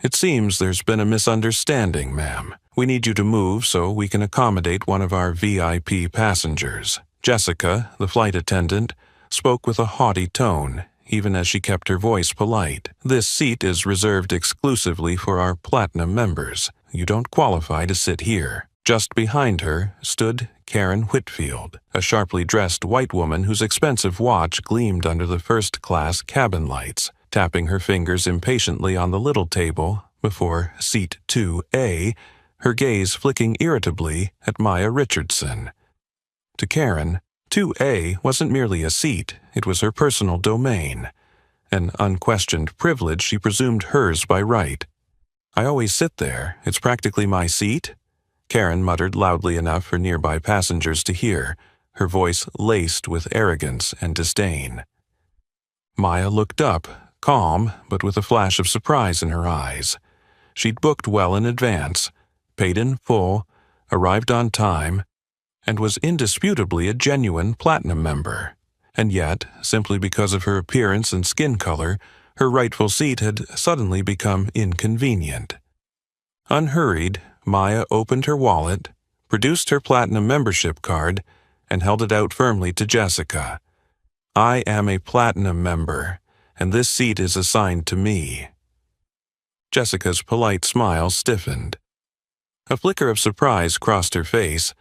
It seems there's been a misunderstanding, ma'am. We need you to move so we can accommodate one of our VIP passengers. Jessica, the flight attendant, spoke with a haughty tone, even as she kept her voice polite. This seat is reserved exclusively for our Platinum members. You don't qualify to sit here. Just behind her stood Karen Whitfield, a sharply dressed white woman whose expensive watch gleamed under the first-class cabin lights, tapping her fingers impatiently on the little table before seat 2A, her gaze flicking irritably at Maya Richardson. To Karen, 2A wasn't merely a seat, it was her personal domain, an unquestioned privilege she presumed hers by right. I always sit there, it's practically my seat. Karen muttered loudly enough for nearby passengers to hear, her voice laced with arrogance and disdain. Maya looked up, calm, but with a flash of surprise in her eyes. She'd booked well in advance, paid in full, arrived on time, and was indisputably a genuine Platinum member. And yet, simply because of her appearance and skin color, her rightful seat had suddenly become inconvenient. Unhurried, Maya opened her wallet, produced her Platinum membership card, and held it out firmly to Jessica. I am a Platinum member, and this seat is assigned to me. Jessica's polite smile stiffened. A flicker of surprise crossed her face,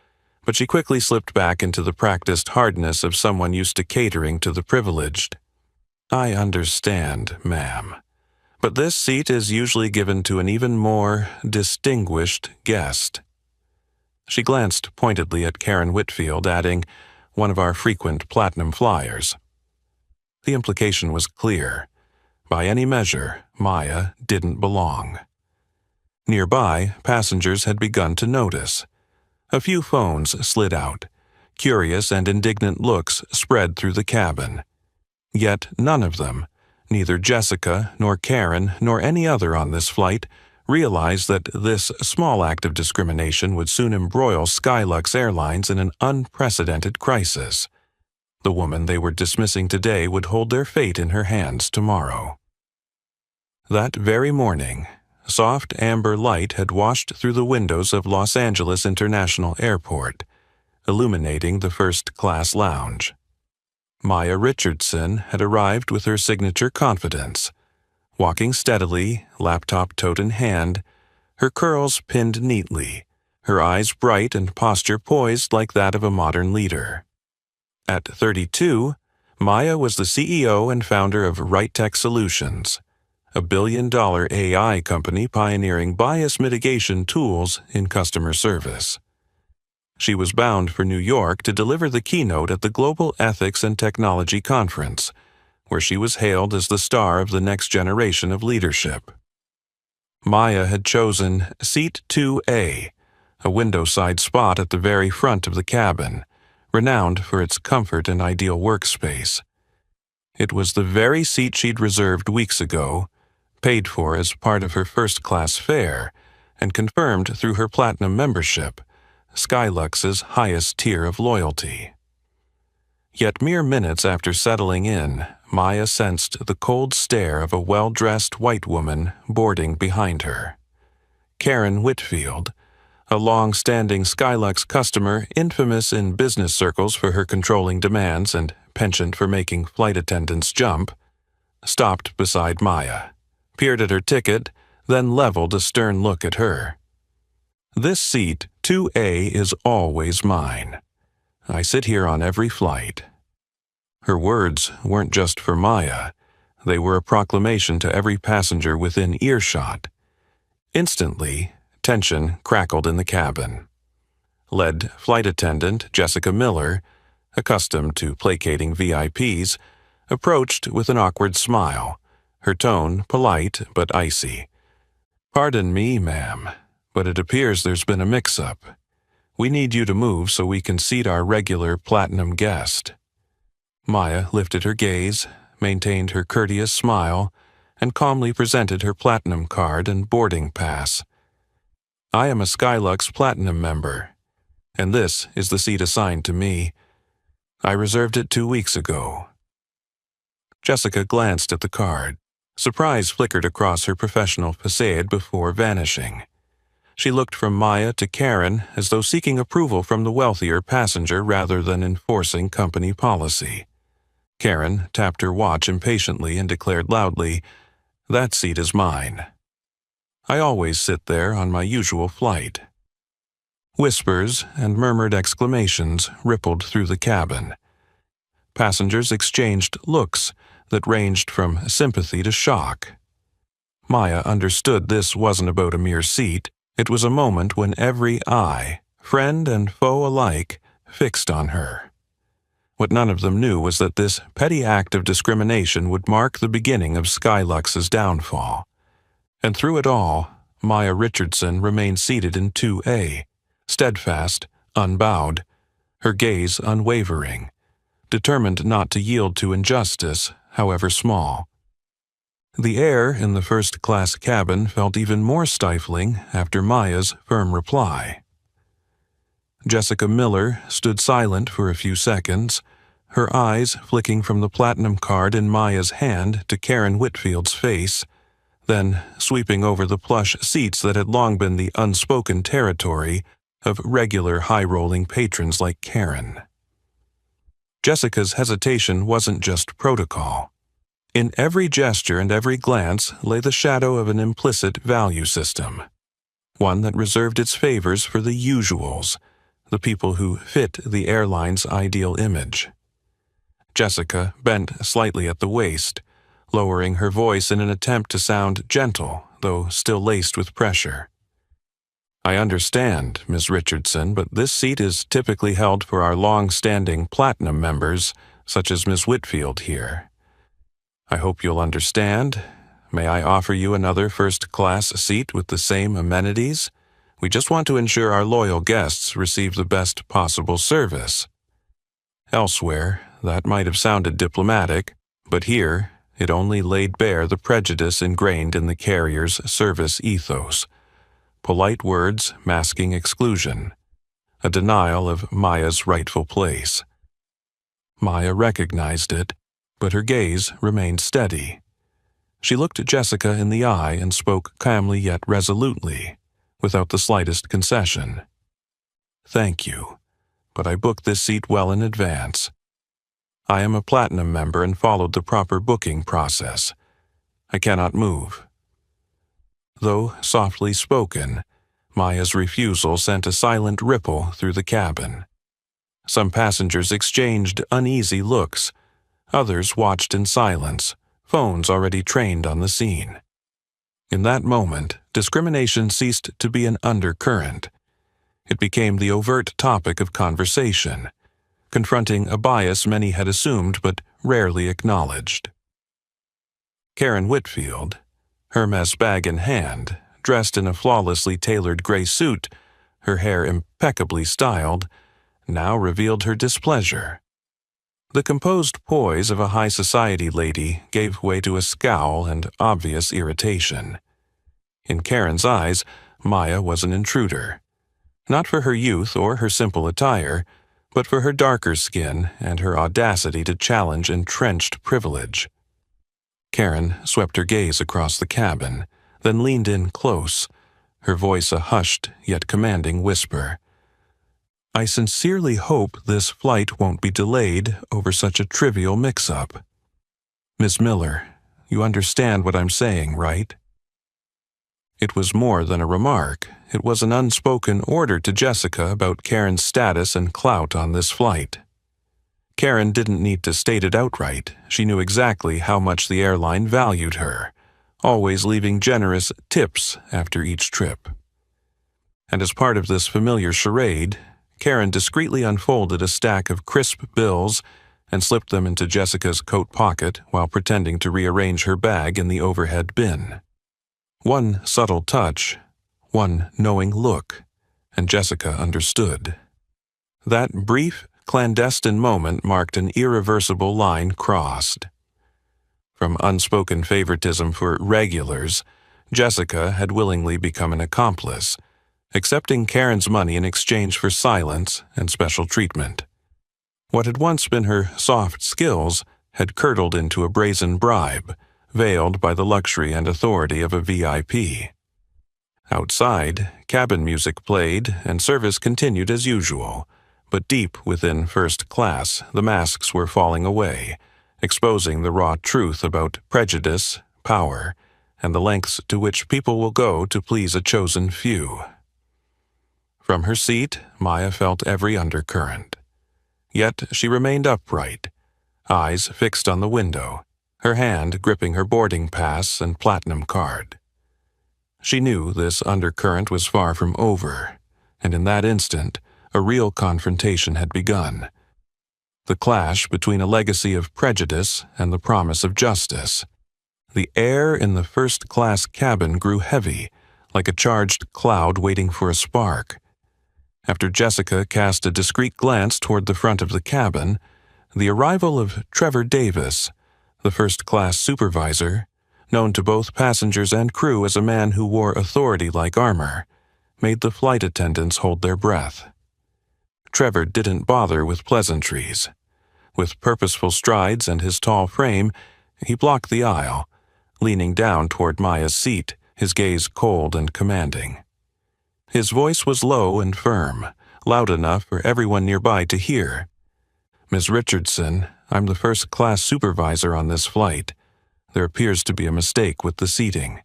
but she quickly slipped back into the practiced hardness of someone used to catering to the privileged. I understand, ma'am, but this seat is usually given to an even more distinguished guest. She glanced pointedly at Karen Whitfield, adding, one of our frequent Platinum flyers. The implication was clear. By any measure, Maya didn't belong. Nearby, passengers had begun to notice. A few phones slid out. Curious and indignant looks spread through the cabin. Yet none of them, neither Jessica nor Karen nor any other on this flight, realized that this small act of discrimination would soon embroil Skylux Airlines in an unprecedented crisis. The woman they were dismissing today would hold their fate in her hands tomorrow. That very morning, soft amber light had washed through the windows of Los Angeles International Airport, illuminating the first-class lounge. Maya Richardson had arrived with her signature confidence. Walking steadily, laptop tote in hand, her curls pinned neatly, her eyes bright and posture poised like that of a modern leader. At 32, Maya was the CEO and founder of RightTech Solutions, a billion-dollar AI company pioneering bias mitigation tools in customer service. She was bound for New York to deliver the keynote at the Global Ethics and Technology Conference, where she was hailed as the star of the next generation of leadership. Maya had chosen Seat 2A, a window-side spot at the very front of the cabin, renowned for its comfort and ideal workspace. It was the very seat she'd reserved weeks ago, paid for as part of her first-class fare, and confirmed through her Platinum membership, Skylux's highest tier of loyalty. Yet mere minutes after settling in, Maya sensed the cold stare of a well-dressed white woman boarding behind her. Karen Whitfield, a long-standing Skylux customer infamous in business circles for her controlling demands and penchant for making flight attendants jump, stopped beside Maya, peered at her ticket, then leveled a stern look at her. This seat, 2A, is always mine. I sit here on every flight. Her words weren't just for Maya. They were a proclamation to every passenger within earshot. Instantly, tension crackled in the cabin. Lead flight attendant Jessica Miller, accustomed to placating VIPs, approached with an awkward smile, her tone polite but icy. Pardon me, ma'am, but it appears there's been a mix-up. We need you to move so we can seat our regular Platinum guest. Maya lifted her gaze, maintained her courteous smile, and calmly presented her Platinum card and boarding pass. I am a Skylux Platinum member, and this is the seat assigned to me. I reserved it 2 weeks ago. Jessica glanced at the card. Surprise flickered across her professional facade before vanishing. She looked from Maya to Karen as though seeking approval from the wealthier passenger rather than enforcing company policy. Karen tapped her watch impatiently and declared loudly, "That seat is mine. I always sit there on my usual flight." Whispers and murmured exclamations rippled through the cabin. Passengers exchanged looks that ranged from sympathy to shock. Maya understood this wasn't about a mere seat. It was a moment when every eye, friend and foe alike, fixed on her. What none of them knew was that this petty act of discrimination would mark the beginning of Skylux's downfall. And through it all, Maya Richardson remained seated in 2A, steadfast, unbowed, her gaze unwavering, determined not to yield to injustice, however small. The air in the first-class cabin felt even more stifling after Maya's firm reply. Jessica Miller stood silent for a few seconds, her eyes flicking from the platinum card in Maya's hand to Karen Whitfield's face, then sweeping over the plush seats that had long been the unspoken territory of regular high-rolling patrons like Karen. Jessica's hesitation wasn't just protocol. In every gesture and every glance lay the shadow of an implicit value system, one that reserved its favors for the usuals, the people who fit the airline's ideal image. Jessica bent slightly at the waist, lowering her voice in an attempt to sound gentle, though still laced with pressure. "I understand, Ms. Richardson, but this seat is typically held for our long-standing platinum members, such as Ms. Whitfield here. I hope you'll understand. May I offer you another first-class seat with the same amenities? We just want to ensure our loyal guests receive the best possible service." Elsewhere, that might have sounded diplomatic, but here it only laid bare the prejudice ingrained in the carrier's service ethos. Polite words masking exclusion, a denial of Maya's rightful place. Maya recognized it, but her gaze remained steady. She looked Jessica in the eye and spoke calmly yet resolutely, without the slightest concession. "Thank you, but I booked this seat well in advance. I am a platinum member and followed the proper booking process. I cannot move." Though softly spoken, Maya's refusal sent a silent ripple through the cabin. Some passengers exchanged uneasy looks. Others watched in silence, phones already trained on the scene. In that moment, discrimination ceased to be an undercurrent. It became the overt topic of conversation, confronting a bias many had assumed but rarely acknowledged. Karen Whitfield, Hermes bag in hand, dressed in a flawlessly tailored gray suit, her hair impeccably styled, now revealed her displeasure. The composed poise of a high society lady gave way to a scowl and obvious irritation. In Karen's eyes, Maya was an intruder, not for her youth or her simple attire, but for her darker skin and her audacity to challenge entrenched privilege. Karen swept her gaze across the cabin, then leaned in close, her voice a hushed yet commanding whisper. "I sincerely hope this flight won't be delayed over such a trivial mix-up. Miss Miller, you understand what I'm saying, right?" It was more than a remark. It was an unspoken order to Jessica about Karen's status and clout on this flight. Karen didn't need to state it outright. She knew exactly how much the airline valued her, always leaving generous tips after each trip. And as part of this familiar charade, Karen discreetly unfolded a stack of crisp bills and slipped them into Jessica's coat pocket while pretending to rearrange her bag in the overhead bin. One subtle touch, one knowing look, and Jessica understood. That brief, clandestine moment marked an irreversible line crossed. From unspoken favoritism for regulars, Jessica had willingly become an accomplice, accepting Karen's money in exchange for silence and special treatment. What had once been her soft skills had curdled into a brazen bribe, veiled by the luxury and authority of a VIP. Outside, cabin music played and service continued as usual, but deep within first class, the masks were falling away, exposing the raw truth about prejudice, power, and the lengths to which people will go to please a chosen few. From her seat, Maya felt every undercurrent. Yet she remained upright, eyes fixed on the window, her hand gripping her boarding pass and platinum card. She knew this undercurrent was far from over, and in that instant, a real confrontation had begun. The clash between a legacy of prejudice and the promise of justice. The air in the first-class cabin grew heavy, like a charged cloud waiting for a spark. After Jessica cast a discreet glance toward the front of the cabin, the arrival of Trevor Davis, the first-class supervisor, known to both passengers and crew as a man who wore authority like armor, made the flight attendants hold their breath. Trevor didn't bother with pleasantries. With purposeful strides and his tall frame, he blocked the aisle, leaning down toward Maya's seat, his gaze cold and commanding. His voice was low and firm, loud enough for everyone nearby to hear. "Ms. Richardson, I'm the first-class supervisor on this flight. There appears to be a mistake with the seating.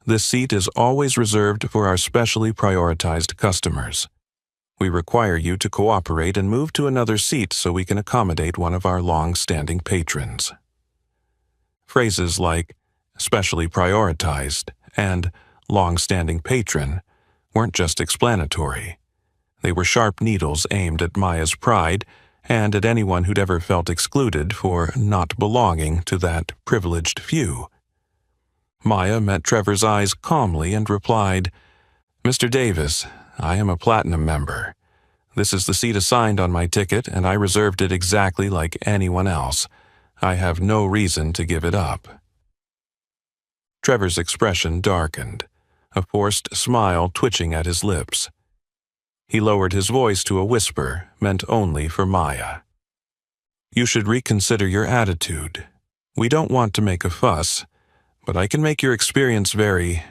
This seat is always reserved for our specially prioritized customers. We require you to cooperate and move to another seat so we can accommodate one of our long-standing patrons." Phrases like "specially prioritized" and "long-standing patron" weren't just explanatory. They were sharp needles aimed at Maya's pride and at anyone who'd ever felt excluded for not belonging to that privileged few. Maya met Trevor's eyes calmly and replied, "Mr. Davis, I am a Platinum member. This is the seat assigned on my ticket, and I reserved it exactly like anyone else. I have no reason to give it up." Trevor's expression darkened, a forced smile twitching at his lips. He lowered his voice to a whisper meant only for Maya. "You should reconsider your attitude. We don't want to make a fuss, but I can make your experience very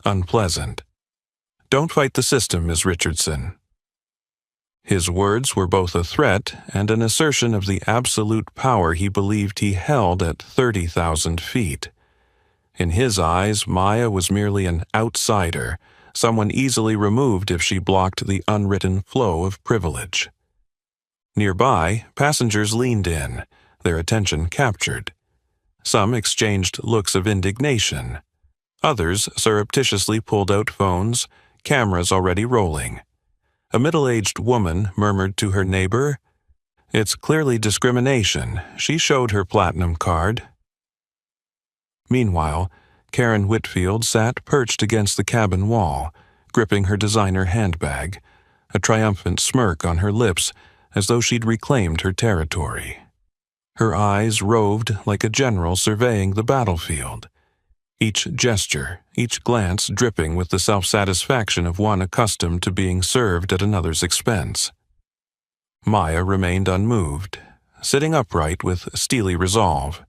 unpleasant. Don't fight the system, Ms. Richardson." His words were both a threat and an assertion of the absolute power he believed he held at 30,000 feet. In his eyes, Maya was merely an outsider, someone easily removed if she blocked the unwritten flow of privilege. Nearby, passengers leaned in, their attention captured. Some exchanged looks of indignation. Others surreptitiously pulled out phones, cameras already rolling. A middle-aged woman murmured to her neighbor, "It's clearly discrimination. She showed her platinum card." Meanwhile, Karen Whitfield sat perched against the cabin wall, gripping her designer handbag, a triumphant smirk on her lips as though she'd reclaimed her territory. Her eyes roved like a general surveying the battlefield, each gesture, each glance dripping with the self-satisfaction of one accustomed to being served at another's expense. Maya remained unmoved, sitting upright with steely resolve.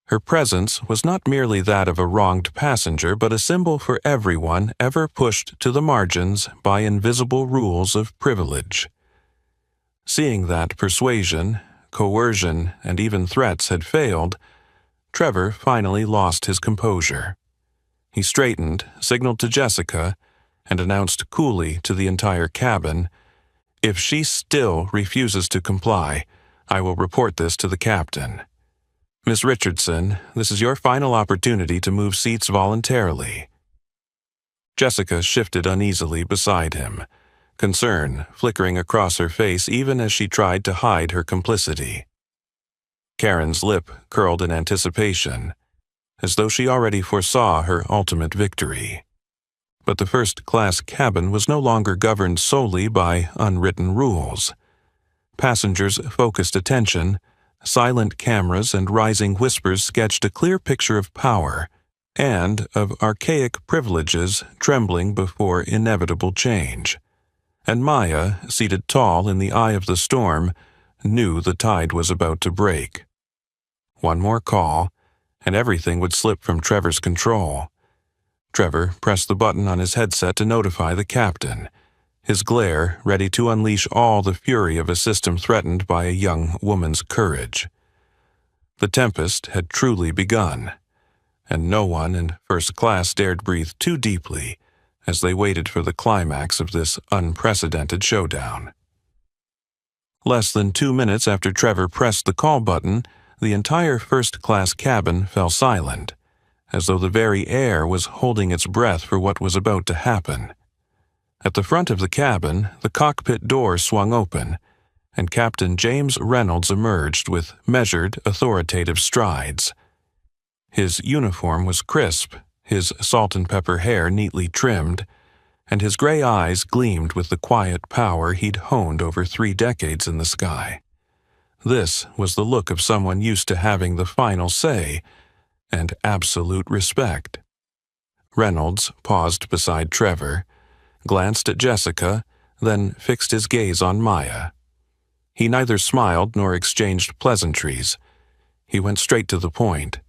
Her presence was not merely that of a wronged passenger, but a symbol for everyone ever pushed to the margins by invisible rules of privilege. Seeing that persuasion, coercion, and even threats had failed, Trevor finally lost his composure. He straightened, signaled to Jessica, and announced coolly to the entire cabin, "If she still refuses to comply, I will report this to the captain. Miss Richardson, this is your final opportunity to move seats voluntarily." Jessica shifted uneasily beside him, concern flickering across her face even as she tried to hide her complicity. Karen's lip curled in anticipation, as though she already foresaw her ultimate victory. But the first-class cabin was no longer governed solely by unwritten rules. Passengers' focused attention, silent cameras, and rising whispers sketched a clear picture of power and of archaic privileges trembling before inevitable change. And Maya, seated tall in the eye of the storm, knew the tide was about to break. One more call, and everything would slip from Trevor's control. Trevor pressed the button on his headset to notify the captain, his glare ready to unleash all the fury of a system threatened by a young woman's courage. The tempest had truly begun, and no one in first class dared breathe too deeply as they waited for the climax of this unprecedented showdown. Less than 2 minutes after Trevor pressed the call button, the entire first-class cabin fell silent, as though the very air was holding its breath for what was about to happen. At the front of the cabin, the cockpit door swung open, and Captain James Reynolds emerged with measured, authoritative strides. His uniform was crisp, his salt-and-pepper hair neatly trimmed, and his gray eyes gleamed with the quiet power he'd honed over 3 decades in the sky. This was the look of someone used to having the final say and absolute respect. Reynolds paused beside Trevor, glanced at Jessica, then fixed his gaze on Maya. He neither smiled nor exchanged pleasantries. He went straight to the point,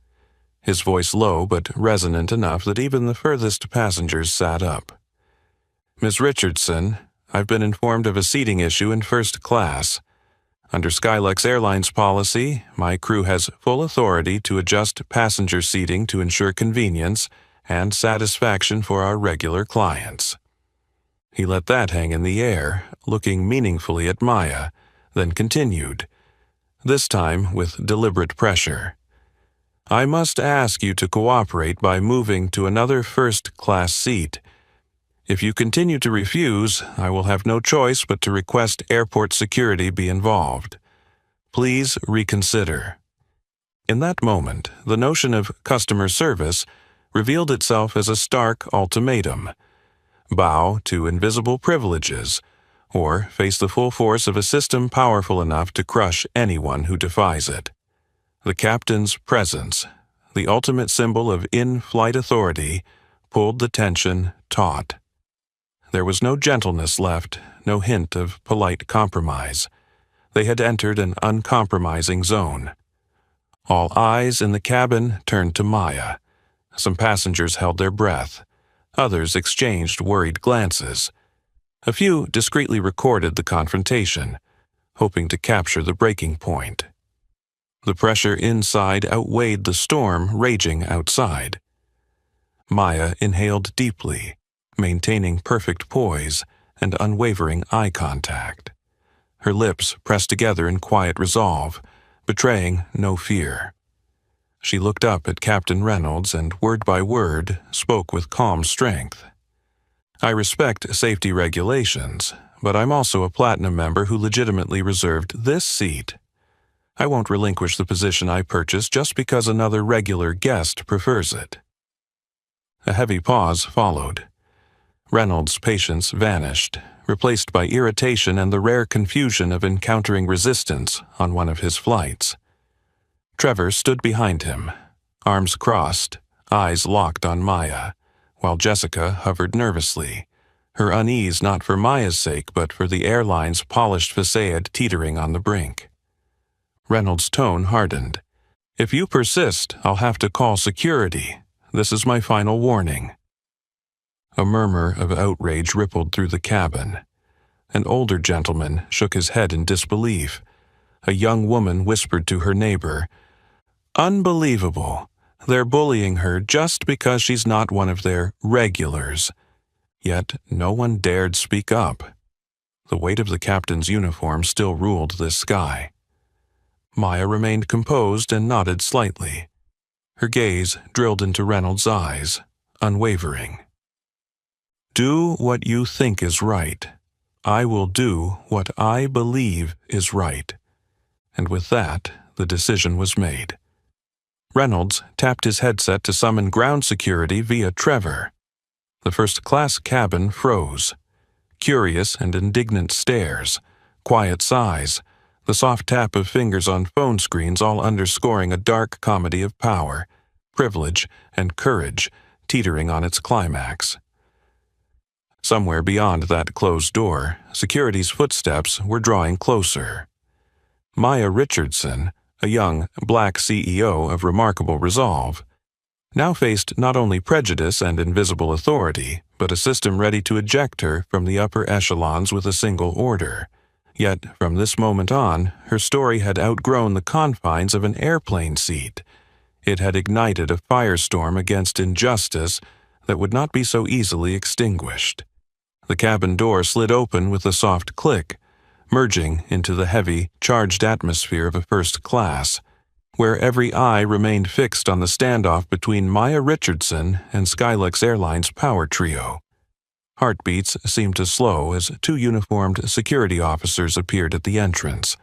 his voice low but resonant enough that even the furthest passengers sat up. "Miss Richardson, I've been informed of a seating issue in first class. Under Skylux Airlines policy, my crew has full authority to adjust passenger seating to ensure convenience and satisfaction for our regular clients." He let that hang in the air, looking meaningfully at Maya, then continued, this time with deliberate pressure. "I must ask you to cooperate by moving to another first-class seat. If you continue to refuse, I will have no choice but to request airport security be involved. Please reconsider." In that moment, the notion of customer service revealed itself as a stark ultimatum. Bow to invisible privileges, or face the full force of a system powerful enough to crush anyone who defies it. The captain's presence, the ultimate symbol of in-flight authority, pulled the tension taut. There was no gentleness left, no hint of polite compromise. They had entered an uncompromising zone. All eyes in the cabin turned to Maya. Some passengers held their breath. Others exchanged worried glances. A few discreetly recorded the confrontation, hoping to capture the breaking point. The pressure inside outweighed the storm raging outside. Maya inhaled deeply, maintaining perfect poise and unwavering eye contact. Her lips pressed together in quiet resolve, betraying no fear. She looked up at Captain Reynolds and, word by word, spoke with calm strength. "I respect safety regulations, but I'm also a Platinum member who legitimately reserved this seat. I won't relinquish the position I purchased just because another regular guest prefers it." A heavy pause followed. Reynolds' patience vanished, replaced by irritation and the rare confusion of encountering resistance on one of his flights. Trevor stood behind him, arms crossed, eyes locked on Maya, while Jessica hovered nervously, her unease not for Maya's sake but for the airline's polished facade teetering on the brink. Reynolds' tone hardened. "If you persist, I'll have to call security. This is my final warning." A murmur of outrage rippled through the cabin. An older gentleman shook his head in disbelief. A young woman whispered to her neighbor, "Unbelievable. They're bullying her just because she's not one of their regulars." Yet no one dared speak up. The weight of the captain's uniform still ruled this sky. Maya remained composed and nodded slightly. Her gaze drilled into Reynolds' eyes, unwavering. "Do what you think is right. I will do what I believe is right." And with that, the decision was made. Reynolds tapped his headset to summon ground security via Trevor. The first-class cabin froze. Curious and indignant stares, quiet sighs, the soft tap of fingers on phone screens all underscoring a dark comedy of power, privilege, and courage teetering on its climax. Somewhere beyond that closed door, security's footsteps were drawing closer. Maya Richardson, a young, black CEO of remarkable resolve, now faced not only prejudice and invisible authority, but a system ready to eject her from the upper echelons with a single order. Yet, from this moment on, her story had outgrown the confines of an airplane seat. It had ignited a firestorm against injustice that would not be so easily extinguished. The cabin door slid open with a soft click, merging into the heavy, charged atmosphere of a first class, where every eye remained fixed on the standoff between Maya Richardson and Skylux Airlines' power trio. Heartbeats seemed to slow as two uniformed security officers appeared at the entrance,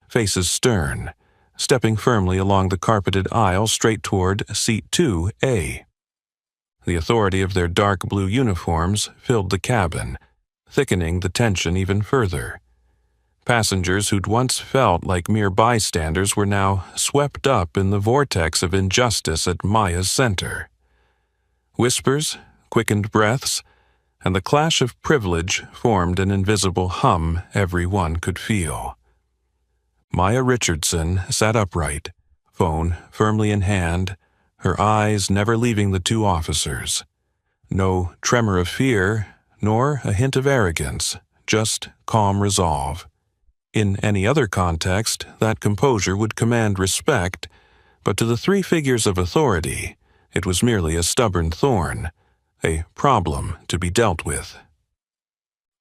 faces stern, stepping firmly along the carpeted aisle straight toward Seat 2A. The authority of their dark blue uniforms filled the cabin, thickening the tension even further. Passengers who'd once felt like mere bystanders were now swept up in the vortex of injustice at Maya's center. Whispers, quickened breaths, and the clash of privilege formed an invisible hum everyone could feel. Maya Richardson sat upright, phone firmly in hand, her eyes never leaving the two officers. No tremor of fear, nor a hint of arrogance, just calm resolve. In any other context, that composure would command respect, but to the three figures of authority, it was merely a stubborn thorn, a problem to be dealt with.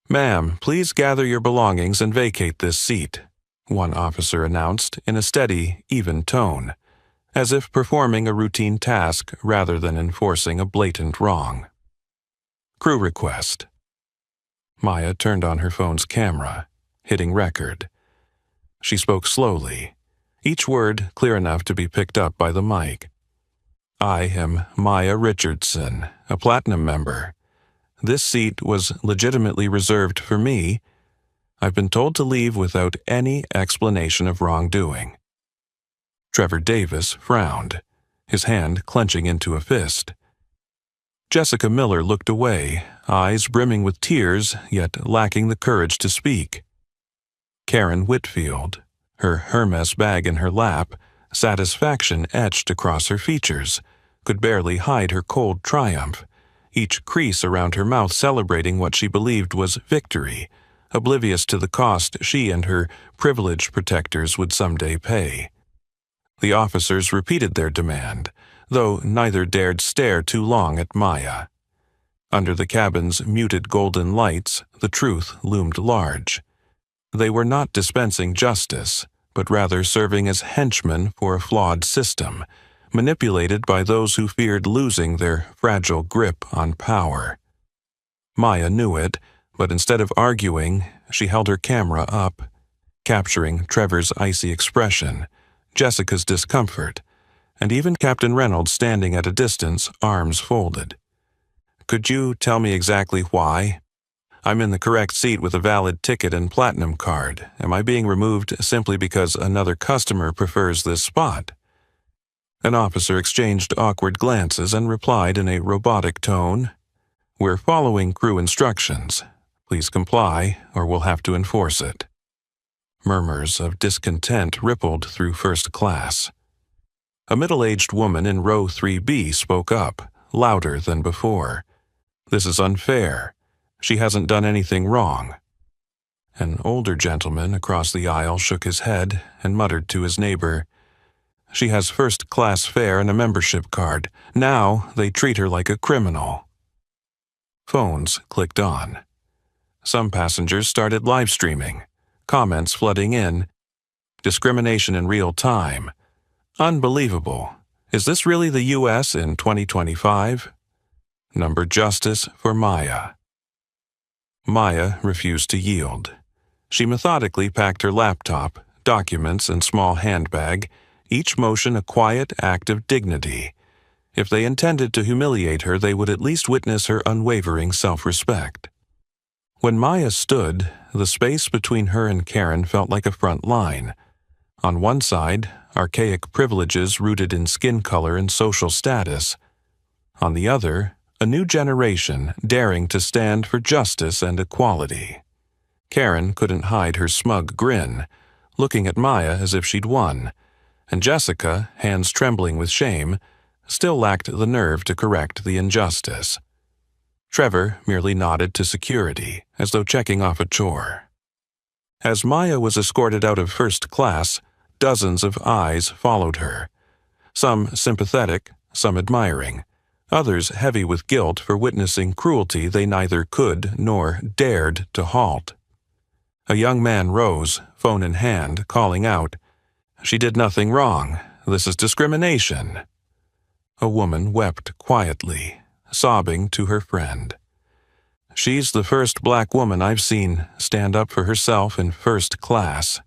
"Ma'am, please gather your belongings and vacate this seat," one officer announced in a steady, even tone, as if performing a routine task rather than enforcing a blatant wrong. "Crew request." Maya turned on her phone's camera, hitting record. She spoke slowly, each word clear enough to be picked up by the mic. "I am Maya Richardson, a Platinum member. This seat was legitimately reserved for me. I've been told to leave without any explanation of wrongdoing." Trevor Davis frowned, his hand clenching into a fist. Jessica Miller looked away, eyes brimming with tears, yet lacking the courage to speak. Karen Whitfield, her Hermes bag in her lap, satisfaction etched across her features, could barely hide her cold triumph, each crease around her mouth celebrating what she believed was victory, oblivious to the cost she and her privileged protectors would someday pay. The officers repeated their demand, though neither dared stare too long at Maya. Under the cabin's muted golden lights, the truth loomed large. They were not dispensing justice, but rather serving as henchmen for a flawed system, manipulated by those who feared losing their fragile grip on power. Maya knew it, but instead of arguing, she held her camera up, capturing Trevor's icy expression, Jessica's discomfort, and even Captain Reynolds standing at a distance, arms folded. "Could you tell me exactly why? I'm in the correct seat with a valid ticket and Platinum card. Am I being removed simply because another customer prefers this spot?" An officer exchanged awkward glances and replied in a robotic tone, "We're following crew instructions. Please comply, or we'll have to enforce it." Murmurs of discontent rippled through first class. A middle-aged woman in row 3B spoke up, louder than before. "This is unfair. She hasn't done anything wrong." An older gentleman across the aisle shook his head and muttered to his neighbor, "She has first-class fare and a membership card. Now they treat her like a criminal." Phones clicked on. Some passengers started live streaming, comments flooding in. Discrimination in real time. Unbelievable. Is this really the U.S. in 2025? Number justice for Maya. Maya refused to yield. She methodically packed her laptop, documents, and small handbag, each motion a quiet act of dignity. If they intended to humiliate her, they would at least witness her unwavering self-respect. When Maya stood, the space between her and Karen felt like a front line. On one side, archaic privileges rooted in skin color and social status. On the other, a new generation daring to stand for justice and equality. Karen couldn't hide her smug grin, looking at Maya as if she'd won, and Jessica, hands trembling with shame, still lacked the nerve to correct the injustice. Trevor merely nodded to security, as though checking off a chore. As Maya was escorted out of first class, dozens of eyes followed her, some sympathetic, some admiring, others heavy with guilt for witnessing cruelty they neither could nor dared to halt. A young man rose, phone in hand, calling out, "She did nothing wrong. This is discrimination." A woman wept quietly, sobbing to her friend. "She's the first black woman I've seen stand up for herself in first class."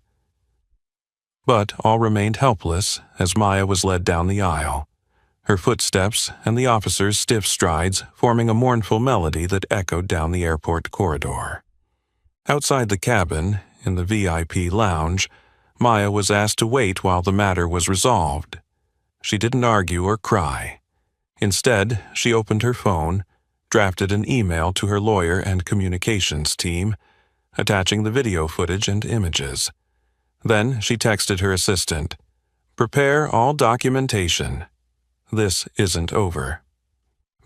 But all remained helpless as Maya was led down the aisle, her footsteps and the officer's stiff strides forming a mournful melody that echoed down the airport corridor. Outside the cabin, in the VIP lounge, Maya was asked to wait while the matter was resolved. She didn't argue or cry. Instead, she opened her phone, drafted an email to her lawyer and communications team, attaching the video footage and images. Then she texted her assistant, "Prepare all documentation. This isn't over."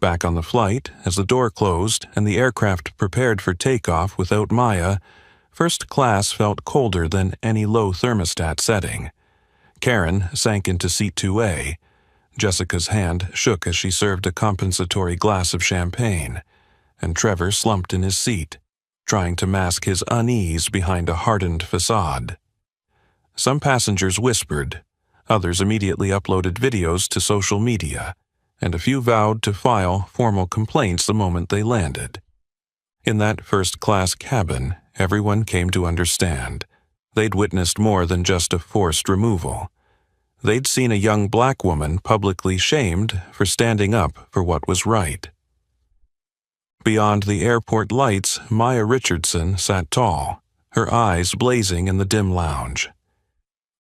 Back on the flight, as the door closed and the aircraft prepared for takeoff without Maya, first class felt colder than any low thermostat setting. Karen sank into seat 2A. Jessica's hand shook as she served a compensatory glass of champagne, and Trevor slumped in his seat, trying to mask his unease behind a hardened facade. Some passengers whispered, others immediately uploaded videos to social media, and a few vowed to file formal complaints the moment they landed. In that first-class cabin, everyone came to understand. They'd witnessed more than just a forced removal. They'd seen a young black woman publicly shamed for standing up for what was right. Beyond the airport lights, Maya Richardson sat tall, her eyes blazing in the dim lounge.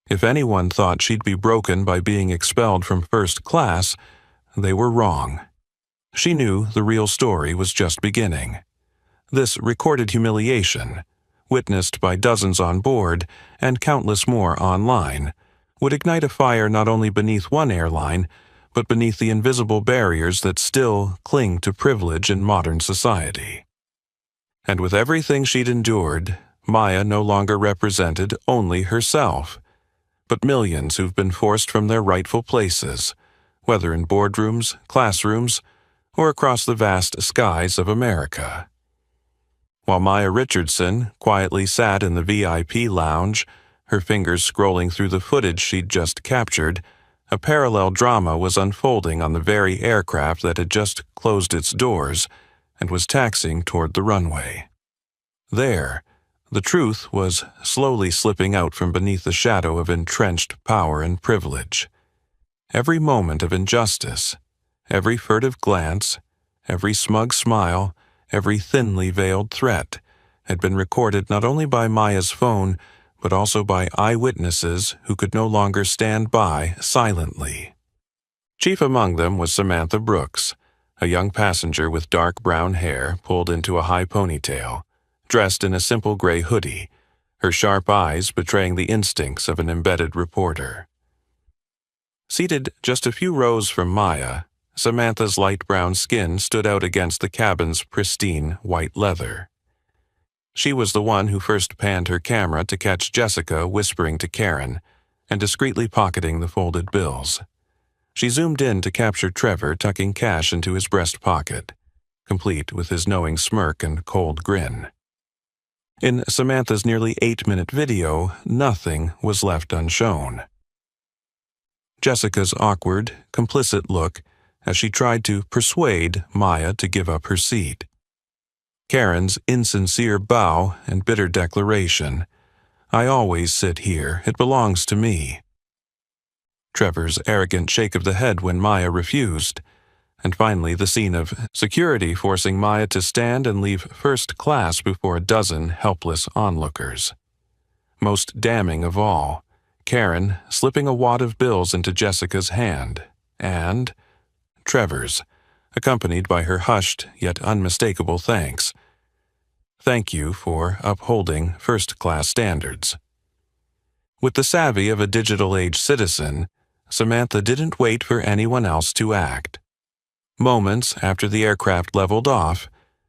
If anyone thought she'd be broken by being expelled from first class, they were wrong. She knew the real story was just beginning. This recorded humiliation, witnessed by dozens on board and countless more online, would ignite a fire not only beneath one airline, but beneath the invisible barriers that still cling to privilege in modern society. And with everything she'd endured, Maya no longer represented only herself, but millions who've been forced from their rightful places, whether in boardrooms, classrooms, or across the vast skies of America. While Maya Richardson quietly sat in the VIP lounge, her fingers scrolling through the footage she'd just captured, a parallel drama was unfolding on the very aircraft that had just closed its doors and was taxiing toward the runway. There, the truth was slowly slipping out from beneath the shadow of entrenched power and privilege. Every moment of injustice, every furtive glance, every smug smile, every thinly veiled threat had been recorded not only by Maya's phone, but also by eyewitnesses who could no longer stand by silently. Chief among them was Samantha Brooks, a young passenger with dark brown hair pulled into a high ponytail, dressed in a simple gray hoodie, her sharp eyes betraying the instincts of an embedded reporter. Seated just a few rows from Maya, Samantha's light brown skin stood out against the cabin's pristine white leather. She was the one who first panned her camera to catch Jessica whispering to Karen and discreetly pocketing the folded bills. She zoomed in to capture Trevor tucking cash into his breast pocket, complete with his knowing smirk and cold grin. In Samantha's nearly 8-minute video, nothing was left unshown. Jessica's awkward, complicit look as she tried to persuade Maya to give up her seat. Karen's insincere bow and bitter declaration, "I always sit here, it belongs to me." Trevor's arrogant shake of the head when Maya refused, and finally the scene of security forcing Maya to stand and leave first class before a dozen helpless onlookers. Most damning of all, Karen slipping a wad of bills into Jessica's hand, and Trevor's, accompanied by her hushed yet unmistakable thanks. "Thank you for upholding first-class standards." With the savvy of a digital-age citizen, Samantha didn't wait for anyone else to act. Moments after the aircraft leveled off,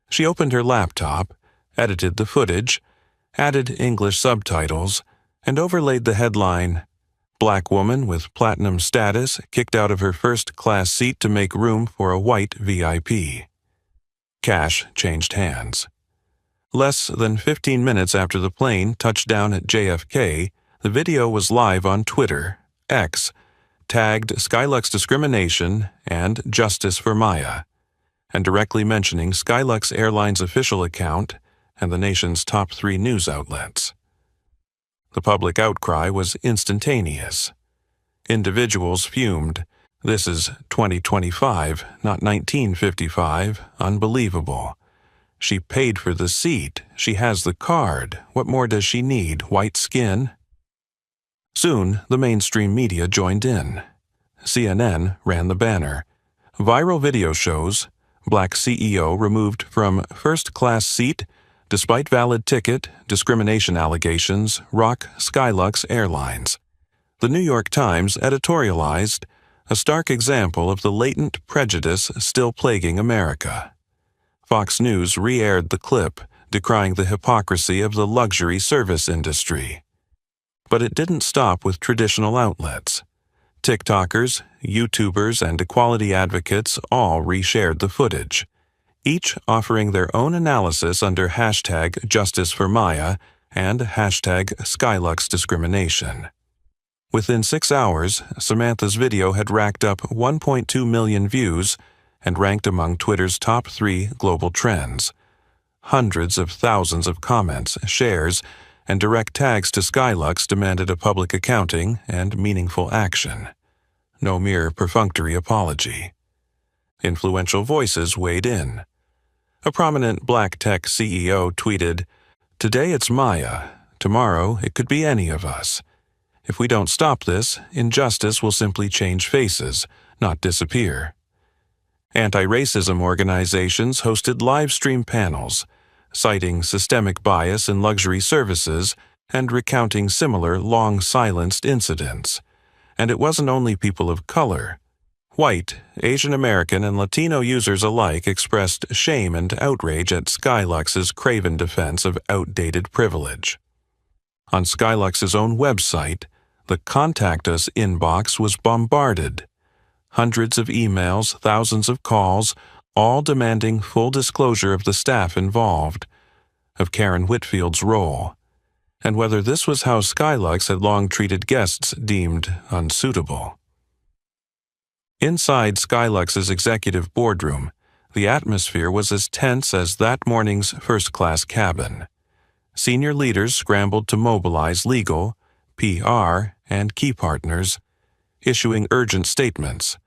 she opened her laptop, edited the footage, added English subtitles, and overlaid the headline, "Black woman with platinum status kicked out of her first-class seat to make room for a white VIP." Cash changed hands. Less than 15 minutes after the plane touched down at JFK, the video was live on Twitter, X, tagged Skylux Discrimination and Justice for Maya, and directly mentioning Skylux Airlines' official account and the nation's top 3 news outlets. The public outcry was instantaneous. Individuals fumed. "This is 2025, not 1955. Unbelievable. She paid for the seat. She has the card. What more does she need? White skin?" Soon, the mainstream media joined in. CNN ran the banner. Viral video shows, Black CEO removed from first-class seat, despite valid ticket, discrimination allegations, rock Skylux Airlines. The New York Times editorialized, a stark example of the latent prejudice still plaguing America. Fox News re-aired the clip, decrying the hypocrisy of the luxury service industry. But it didn't stop with traditional outlets. TikTokers, YouTubers, and equality advocates all reshared the footage, each offering their own analysis under hashtag Justice for Maya and hashtag Skylux Discrimination. Within 6 hours, Samantha's video had racked up 1.2 million views and ranked among Twitter's top 3 global trends. Hundreds of thousands of comments, shares, and direct tags to Skylux demanded a public accounting and meaningful action. No mere perfunctory apology. Influential voices weighed in. A prominent black tech CEO tweeted, "Today it's Maya. Tomorrow it could be any of us. If we don't stop this, injustice will simply change faces, not disappear." Anti-racism organizations hosted live-stream panels, citing systemic bias in luxury services and recounting similar long-silenced incidents. And it wasn't only people of color. White, Asian American, and Latino users alike expressed shame and outrage at Skylux's craven defense of outdated privilege. On Skylux's own website, the Contact Us inbox was bombarded. Hundreds of emails, thousands of calls, all demanding full disclosure of the staff involved, of Karen Whitfield's role, and whether this was how Skylux had long treated guests deemed unsuitable. Inside Skylux's executive boardroom, the atmosphere was as tense as that morning's first-class cabin. Senior leaders scrambled to mobilize legal, PR, and key partners, issuing urgent statements,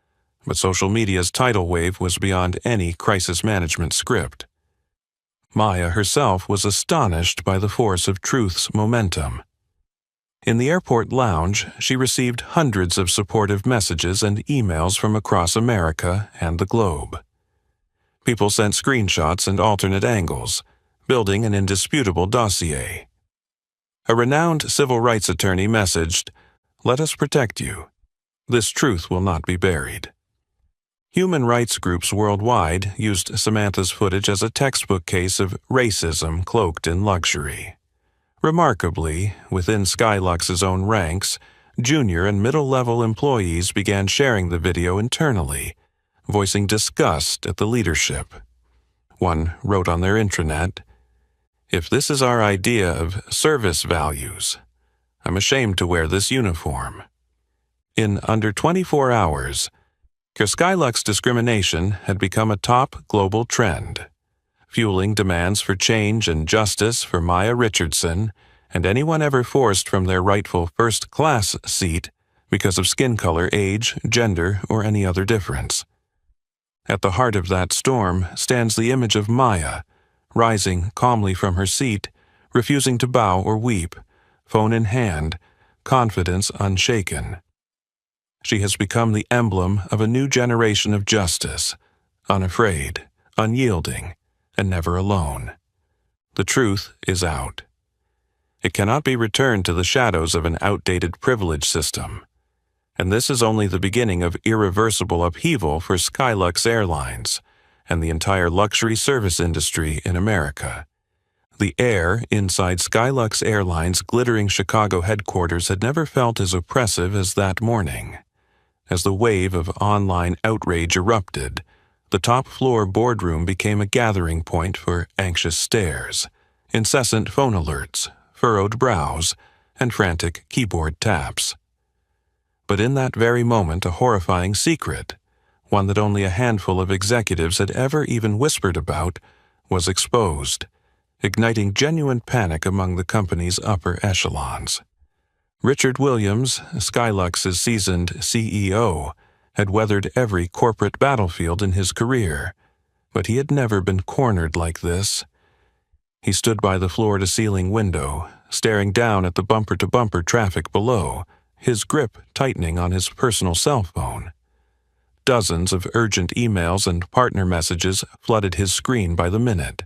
but social media's tidal wave was beyond any crisis management script. Maya herself was astonished by the force of truth's momentum. In the airport lounge, she received hundreds of supportive messages and emails from across America and the globe. People sent screenshots and alternate angles, building an indisputable dossier. A renowned civil rights attorney messaged, "Let us protect you. This truth will not be buried." Human rights groups worldwide used Samantha's footage as a textbook case of racism cloaked in luxury. Remarkably, within Skylux's own ranks, junior and middle-level employees began sharing the video internally, voicing disgust at the leadership. One wrote on their intranet, "If this is our idea of service values, I'm ashamed to wear this uniform." In under 24 hours, Skylux discrimination had become a top global trend, fueling demands for change and justice for Maya Richardson and anyone ever forced from their rightful first-class seat because of skin color, age, gender, or any other difference. At the heart of that storm stands the image of Maya, rising calmly from her seat, refusing to bow or weep, phone in hand, confidence unshaken. She has become the emblem of a new generation of justice, unafraid, unyielding, and never alone. The truth is out. It cannot be returned to the shadows of an outdated privilege system. And this is only the beginning of irreversible upheaval for Skylux Airlines and the entire luxury service industry in America. The air inside Skylux Airlines' glittering Chicago headquarters had never felt as oppressive as that morning. As the wave of online outrage erupted, the top-floor boardroom became a gathering point for anxious stares, incessant phone alerts, furrowed brows, and frantic keyboard taps. But in that very moment, a horrifying secret, one that only a handful of executives had ever even whispered about, was exposed, igniting genuine panic among the company's upper echelons. Richard Williams, Skylux's seasoned CEO, had weathered every corporate battlefield in his career, but he had never been cornered like this. He stood by the floor-to-ceiling window, staring down at the bumper-to-bumper traffic below, his grip tightening on his personal cell phone. Dozens of urgent emails and partner messages flooded his screen by the minute.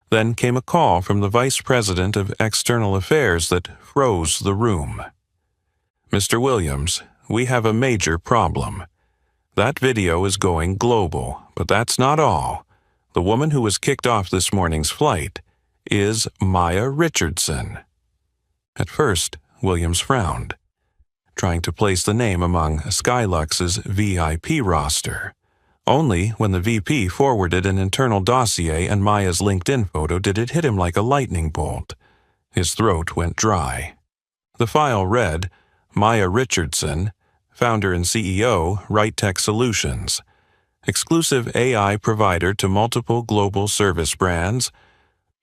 Then came a call from the Vice President of External Affairs that froze the room. "Mr. Williams, we have a major problem. That video is going global, but that's not all. The woman who was kicked off this morning's flight is Maya Richardson." At first, Williams frowned, trying to place the name among Skylux's VIP roster. Only when the VP forwarded an internal dossier and Maya's LinkedIn photo did it hit him like a lightning bolt. His throat went dry. The file read, "Maya Richardson, founder and CEO, RightTech Solutions, exclusive AI provider to multiple global service brands,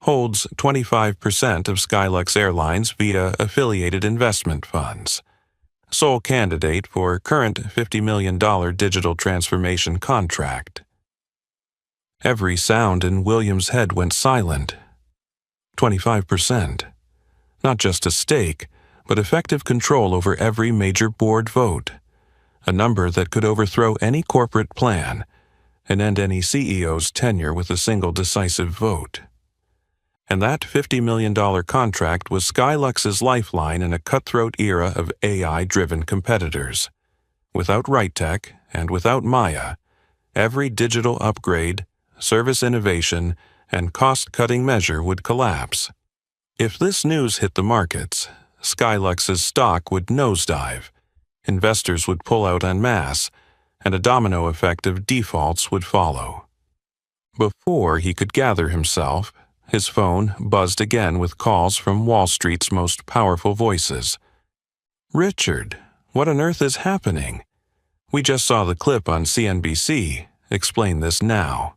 holds 25% of Skylux Airlines via affiliated investment funds. Sole candidate for current $50 million digital transformation contract." Every sound in Williams' head went silent. 25%. Not just a stake, but effective control over every major board vote. A number that could overthrow any corporate plan and end any CEO's tenure with a single decisive vote. And that $50 million contract was Skylux's lifeline in a cutthroat era of AI-driven competitors. Without RightTech and without Maya, every digital upgrade, service innovation, and cost-cutting measure would collapse. If this news hit the markets, Skylux's stock would nosedive, investors would pull out en masse, and a domino effect of defaults would follow. Before he could gather himself, his phone buzzed again with calls from Wall Street's most powerful voices. "Richard, what on earth is happening? We just saw the clip on CNBC. Explain this now.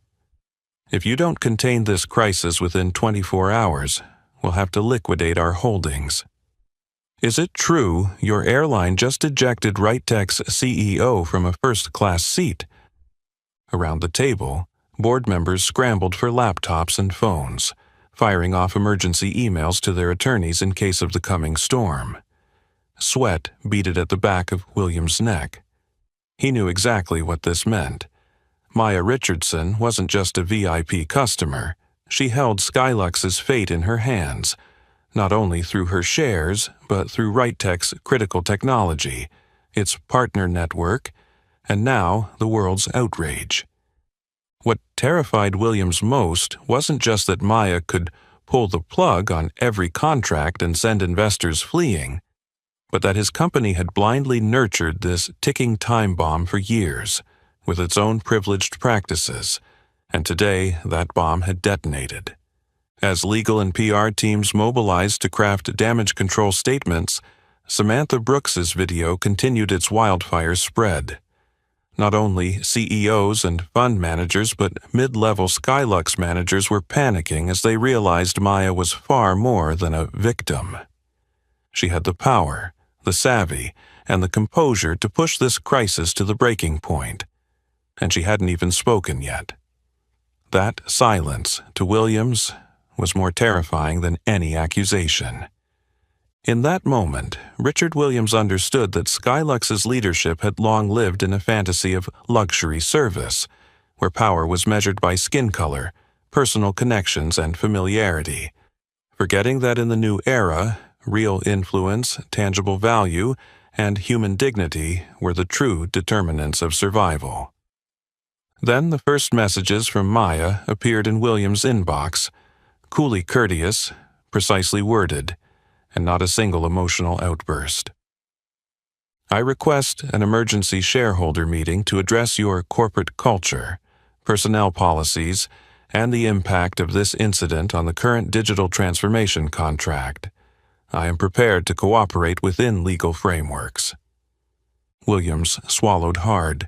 If you don't contain this crisis within 24 hours, we'll have to liquidate our holdings. Is it true your airline just ejected RightTech's CEO from a first-class seat?" Around the table, board members scrambled for laptops and phones, firing off emergency emails to their attorneys in case of the coming storm. Sweat beaded at the back of Williams' neck. He knew exactly what this meant. Maya Richardson wasn't just a VIP customer. She held Skylux's fate in her hands, not only through her shares, but through RightTech's critical technology, its partner network, and now the world's outrage. What terrified Williams most wasn't just that Maya could pull the plug on every contract and send investors fleeing, but that his company had blindly nurtured this ticking time bomb for years, with its own privileged practices, and today that bomb had detonated. As legal and PR teams mobilized to craft damage control statements, Samantha Brooks's video continued its wildfire spread. Not only CEOs and fund managers, but mid-level Skylux managers were panicking as they realized Maya was far more than a victim. She had the power, the savvy, and the composure to push this crisis to the breaking point. And she hadn't even spoken yet. That silence, to Williams, was more terrifying than any accusation. In that moment, Richard Williams understood that Skylux's leadership had long lived in a fantasy of luxury service, where power was measured by skin color, personal connections, and familiarity. forgetting that in the new era, real influence, tangible value, and human dignity were the true determinants of survival. Then the first messages from Maya appeared in Williams' inbox, coolly courteous, precisely worded, and not a single emotional outburst. I request an emergency shareholder meeting to address your corporate culture, personnel policies, and the impact of this incident on the current digital transformation contract. I am prepared to cooperate within legal frameworks. Williams swallowed hard,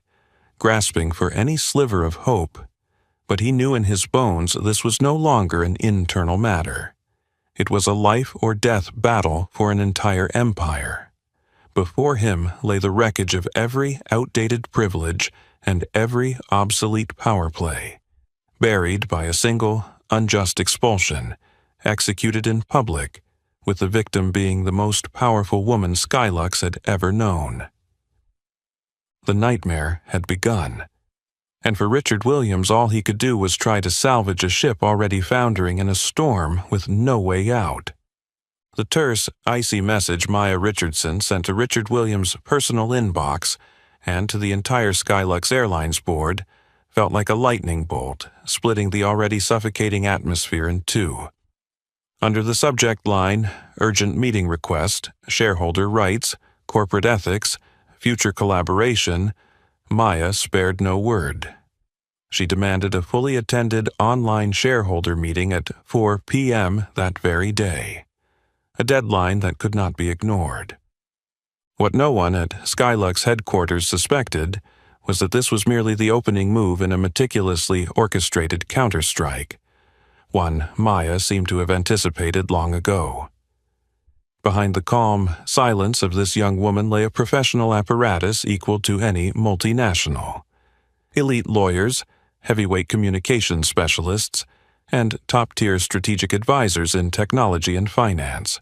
grasping for any sliver of hope, but he knew in his bones this was no longer an internal matter. It was a life-or-death battle for an entire empire. Before him lay the wreckage of every outdated privilege and every obsolete power play, buried by a single, unjust expulsion, executed in public, with the victim being the most powerful woman Skylux had ever known. The nightmare had begun, and for Richard Williams all he could do was try to salvage a ship already foundering in a storm with no way out. The terse, icy message Maya Richardson sent to Richard Williams' personal inbox and to the entire Skylux Airlines board felt like a lightning bolt, splitting the already suffocating atmosphere in two. Under the subject line, urgent meeting request, shareholder rights, corporate ethics, future collaboration, Maya spared no word. She demanded a fully attended online shareholder meeting at 4 p.m. that very day, a deadline that could not be ignored. What no one at Skylux headquarters suspected was that this was merely the opening move in a meticulously orchestrated counterstrike, one Maya seemed to have anticipated long ago. Behind the calm silence of this young woman lay a professional apparatus equal to any multinational. Elite lawyers, heavyweight communications specialists, and top-tier strategic advisors in technology and finance.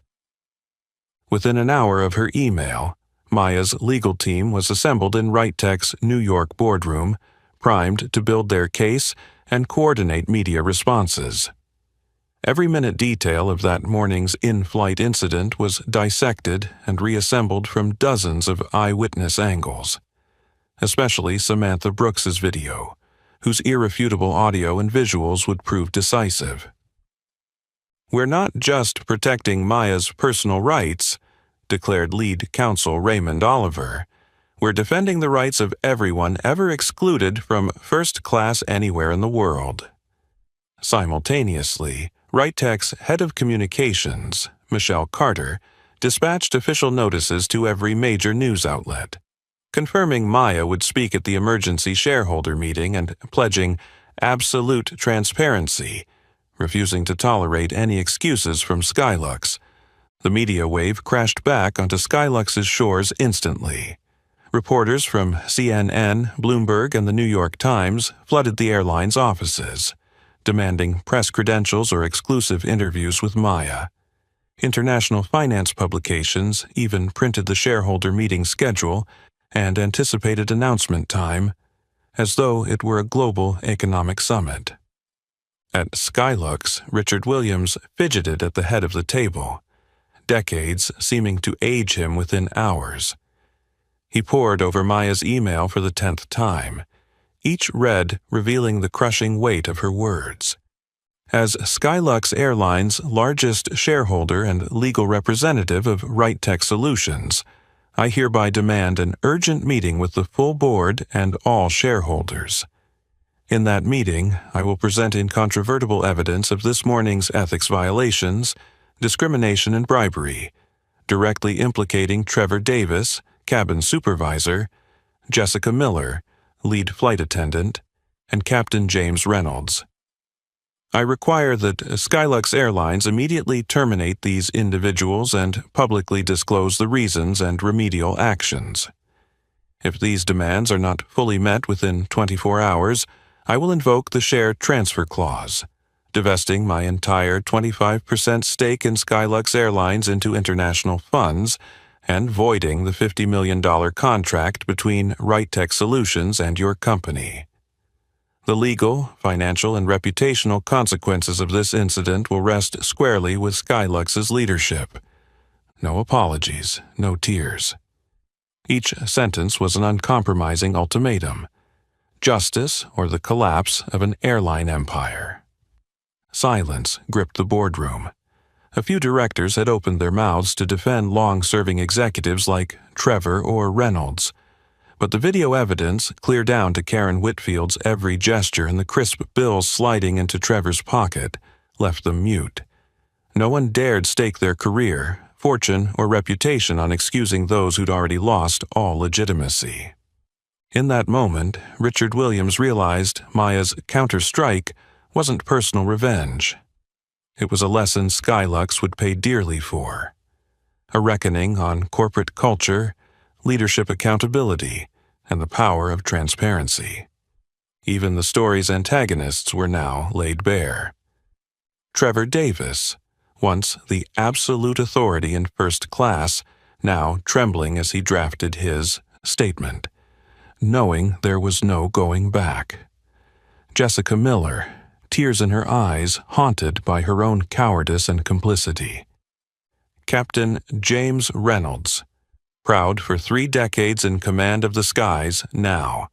Within an hour of her email, Maya's legal team was assembled in RightTech's New York boardroom, primed to build their case and coordinate media responses. Every minute detail of that morning's in-flight incident was dissected and reassembled from dozens of eyewitness angles, especially Samantha Brooks's video, whose irrefutable audio and visuals would prove decisive. "We're not just protecting Maya's personal rights," declared lead counsel Raymond Oliver. "We're defending the rights of everyone ever excluded from first class anywhere in the world." Simultaneously, RightTech's head of communications, Michelle Carter, dispatched official notices to every major news outlet, confirming Maya would speak at the emergency shareholder meeting and pledging absolute transparency, refusing to tolerate any excuses from Skylux. The media wave crashed back onto Skylux's shores instantly. Reporters from CNN, Bloomberg, and the New York Times flooded the airline's offices, demanding press credentials or exclusive interviews with Maya. International finance publications even printed the shareholder meeting schedule and anticipated announcement time, as though it were a global economic summit. At Skylux, Richard Williams fidgeted at the head of the table, decades seeming to age him within hours. He pored over Maya's email for the 10th time, each read revealing the crushing weight of her words. As Skylux Airlines' largest shareholder and legal representative of RightTech Solutions, I hereby demand an urgent meeting with the full board and all shareholders. In that meeting, I will present incontrovertible evidence of this morning's ethics violations, discrimination and bribery, directly implicating Trevor Davis, cabin supervisor, Jessica Miller, lead flight attendant, and Captain James Reynolds. I require that Skylux Airlines immediately terminate these individuals and publicly disclose the reasons and remedial actions. If these demands are not fully met within 24 hours, I will invoke the share transfer clause, divesting my entire 25% stake in Skylux Airlines into international funds and voiding the $50 million contract between RightTech Solutions and your company. The legal, financial, and reputational consequences of this incident will rest squarely with Skylux's leadership. No apologies, no tears. Each sentence was an uncompromising ultimatum: justice or the collapse of an airline empire. Silence gripped the boardroom. A few directors had opened their mouths to defend long-serving executives like Trevor or Reynolds, but the video evidence, clear down to Karen Whitfield's every gesture and the crisp bills sliding into Trevor's pocket, left them mute. No one dared stake their career, fortune, or reputation on excusing those who'd already lost all legitimacy. In that moment, Richard Williams realized Maya's counter-strike wasn't personal revenge. It was a lesson Skylux would pay dearly for. A reckoning on corporate culture, leadership accountability, and the power of transparency. Even the story's antagonists were now laid bare. Trevor Davis, once the absolute authority in first class, now trembling as he drafted his statement, knowing there was no going back. Jessica Miller, tears in her eyes, haunted by her own cowardice and complicity. Captain James Reynolds, proud for 3 decades in command of the skies, now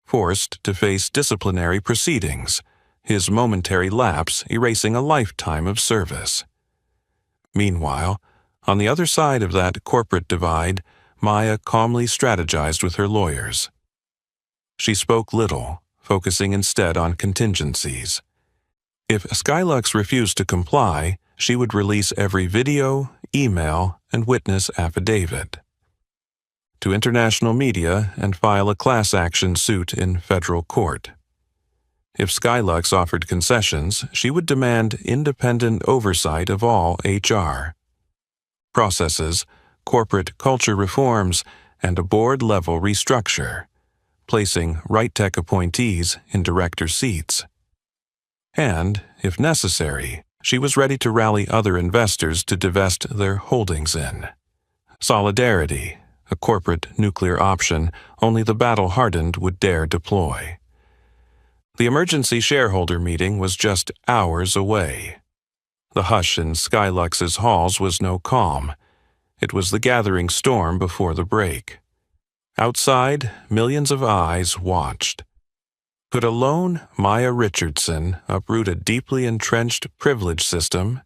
forced to face disciplinary proceedings, his momentary lapse erasing a lifetime of service. Meanwhile, on the other side of that corporate divide, Maya calmly strategized with her lawyers. She spoke little, focusing instead on contingencies. If Skylux refused to comply, she would release every video, email, and witness affidavit to international media and file a class action suit in federal court. If Skylux offered concessions, she would demand independent oversight of all HR processes, corporate culture reforms, and a board-level restructure, placing RightTech appointees in director seats. And, if necessary, she was ready to rally other investors to divest their holdings in. Solidarity, a corporate nuclear option only the battle-hardened would dare deploy. The emergency shareholder meeting was just hours away. The hush in Skylux's halls was no calm. It was the gathering storm before the break. Outside, millions of eyes watched. Could a lone Maya Richardson uproot a deeply entrenched privilege system?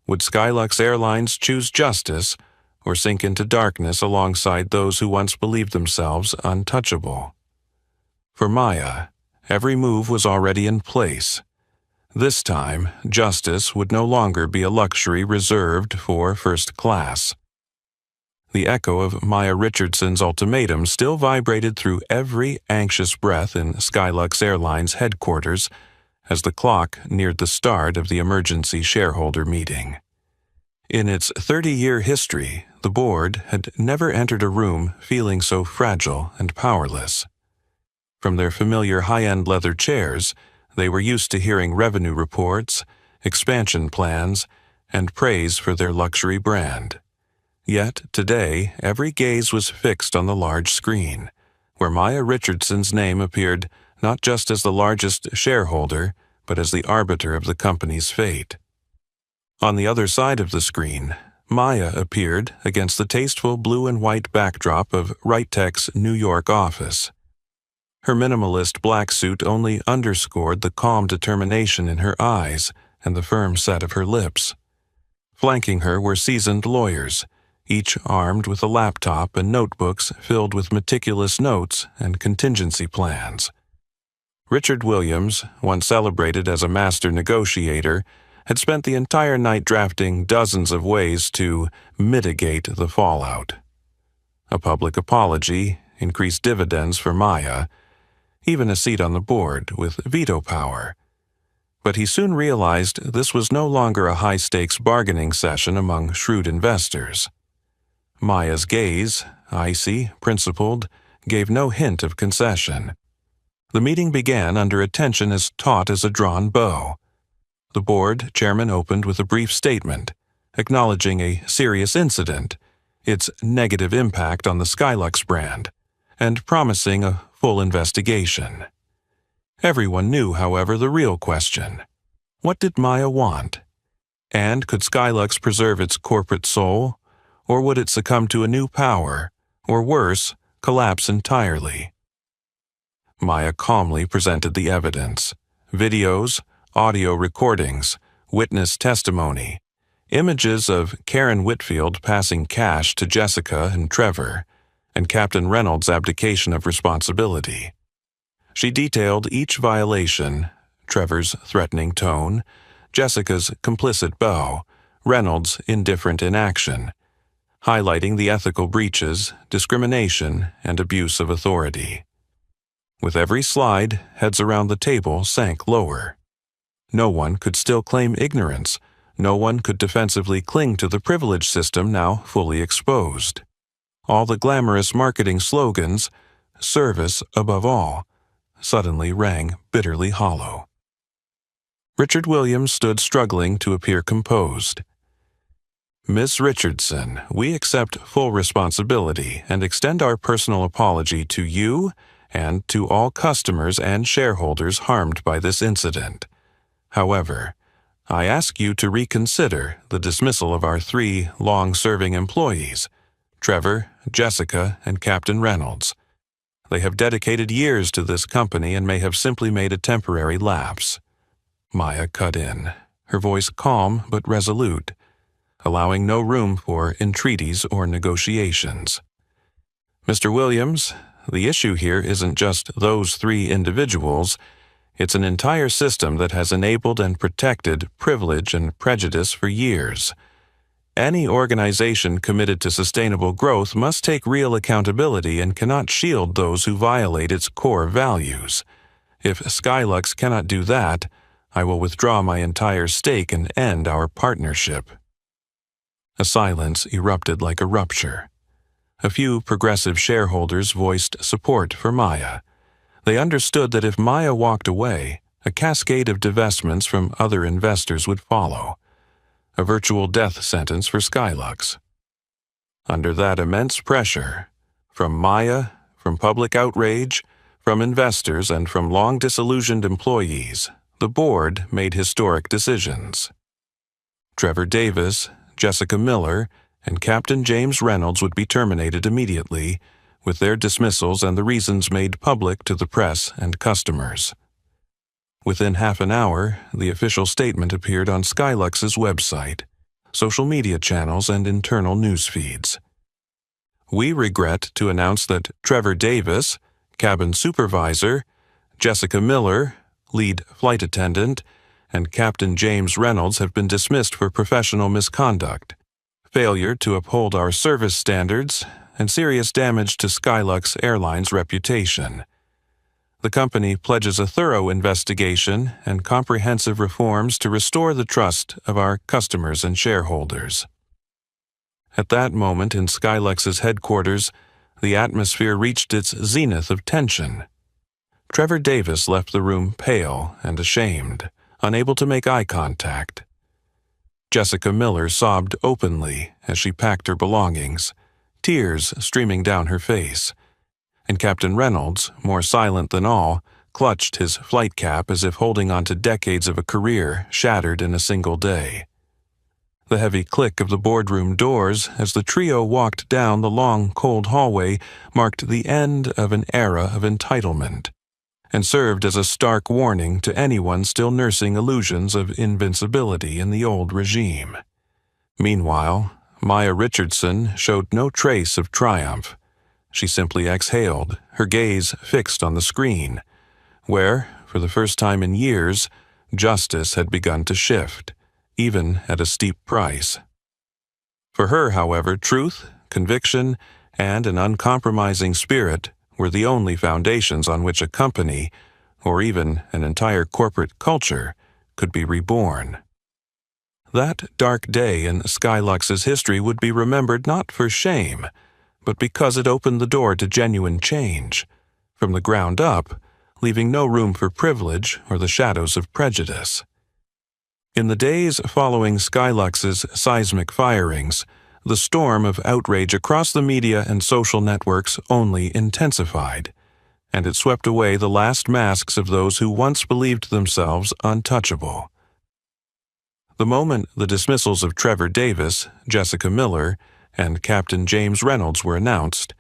Would Skylux Airlines choose justice or sink into darkness alongside those who once believed themselves untouchable? For Maya, every move was already in place. This time, justice would no longer be a luxury reserved for first class. The echo of Maya Richardson's ultimatum still vibrated through every anxious breath in Skylux Airlines headquarters as the clock neared the start of the emergency shareholder meeting. In its 30-year history, the board had never entered a room feeling so fragile and powerless. From their familiar high-end leather chairs, they were used to hearing revenue reports, expansion plans, and praise for their luxury brand. Yet, today, every gaze was fixed on the large screen, where Maya Richardson's name appeared not just as the largest shareholder, but as the arbiter of the company's fate. On the other side of the screen, Maya appeared against the tasteful blue and white backdrop of RightTech's New York office. Her minimalist black suit only underscored the calm determination in her eyes and the firm set of her lips. Flanking her were seasoned lawyers, each armed with a laptop and notebooks filled with meticulous notes and contingency plans. Richard Williams, once celebrated as a master negotiator, had spent the entire night drafting dozens of ways to mitigate the fallout. A public apology, increased dividends for Maya, even a seat on the board with veto power. But he soon realized this was no longer a high-stakes bargaining session among shrewd investors. Maya's gaze, icy, principled, gave no hint of concession. The meeting began under a tension as taut as a drawn bow. The board chairman opened with a brief statement, acknowledging a serious incident, its negative impact on the Skylux brand, and promising a full investigation. Everyone knew, however, the real question. What did Maya want? And could Skylux preserve its corporate soul, or would it succumb to a new power, or worse, collapse entirely? Maya calmly presented the evidence: videos, audio recordings, witness testimony, images of Karen Whitfield passing cash to Jessica and Trevor, and Captain Reynolds' abdication of responsibility. She detailed each violation: Trevor's threatening tone, Jessica's complicit bow, Reynolds' indifferent inaction, highlighting the ethical breaches, discrimination, and abuse of authority. With every slide, heads around the table sank lower. No one could still claim ignorance. No one could defensively cling to the privilege system now fully exposed. All the glamorous marketing slogans, service above all, suddenly rang bitterly hollow. Richard Williams stood struggling to appear composed. "Miss Richardson, we accept full responsibility and extend our personal apology to you and to all customers and shareholders harmed by this incident. However, I ask you to reconsider the dismissal of our 3 long-serving employees, Trevor, Jessica, and Captain Reynolds. They have dedicated years to this company and may have simply made a temporary lapse." Maya cut in, her voice calm but resolute, allowing no room for entreaties or negotiations. "Mr. Williams, the issue here isn't just those 3 individuals. It's an entire system that has enabled and protected privilege and prejudice for years. Any organization committed to sustainable growth must take real accountability and cannot shield those who violate its core values. If Skylux cannot do that, I will withdraw my entire stake and end our partnership." A silence erupted like a rupture. A few progressive shareholders voiced support for Maya. They understood that if Maya walked away, a cascade of divestments from other investors would follow. A virtual death sentence for Skylux. Under that immense pressure, from Maya, from public outrage, from investors, and from long disillusioned employees, the board made historic decisions. Trevor Davis, Jessica Miller, and Captain James Reynolds would be terminated immediately, with their dismissals and the reasons made public to the press and customers. Within half an hour, the official statement appeared on Skylux's website, social media channels, and internal news feeds. "We regret to announce that Trevor Davis, cabin supervisor, Jessica Miller, lead flight attendant, and Captain James Reynolds have been dismissed for professional misconduct, failure to uphold our service standards, and serious damage to Skylux Airlines' reputation. The company pledges a thorough investigation and comprehensive reforms to restore the trust of our customers and shareholders." At that moment in Skylux's headquarters, the atmosphere reached its zenith of tension. Trevor Davis left the room pale and ashamed, unable to make eye contact. Jessica Miller sobbed openly as she packed her belongings, tears streaming down her face, and Captain Reynolds, more silent than all, clutched his flight cap as if holding on to decades of a career shattered in a single day. The heavy click of the boardroom doors as the trio walked down the long, cold hallway marked the end of an era of entitlement, and served as a stark warning to anyone still nursing illusions of invincibility in the old regime. Meanwhile, Maya Richardson showed no trace of triumph. She simply exhaled, her gaze fixed on the screen, where, for the first time in years, justice had begun to shift, even at a steep price. For her, however, truth, conviction, and an uncompromising spirit were the only foundations on which a company, or even an entire corporate culture, could be reborn. That dark day in Skylux's history would be remembered not for shame, but because it opened the door to genuine change, from the ground up, leaving no room for privilege or the shadows of prejudice. In the days following Skylux's seismic firings, the storm of outrage across the media and social networks only intensified, and it swept away the last masks of those who once believed themselves untouchable. The moment the dismissals of Trevor Davis, Jessica Miller, and Captain James Reynolds were announced,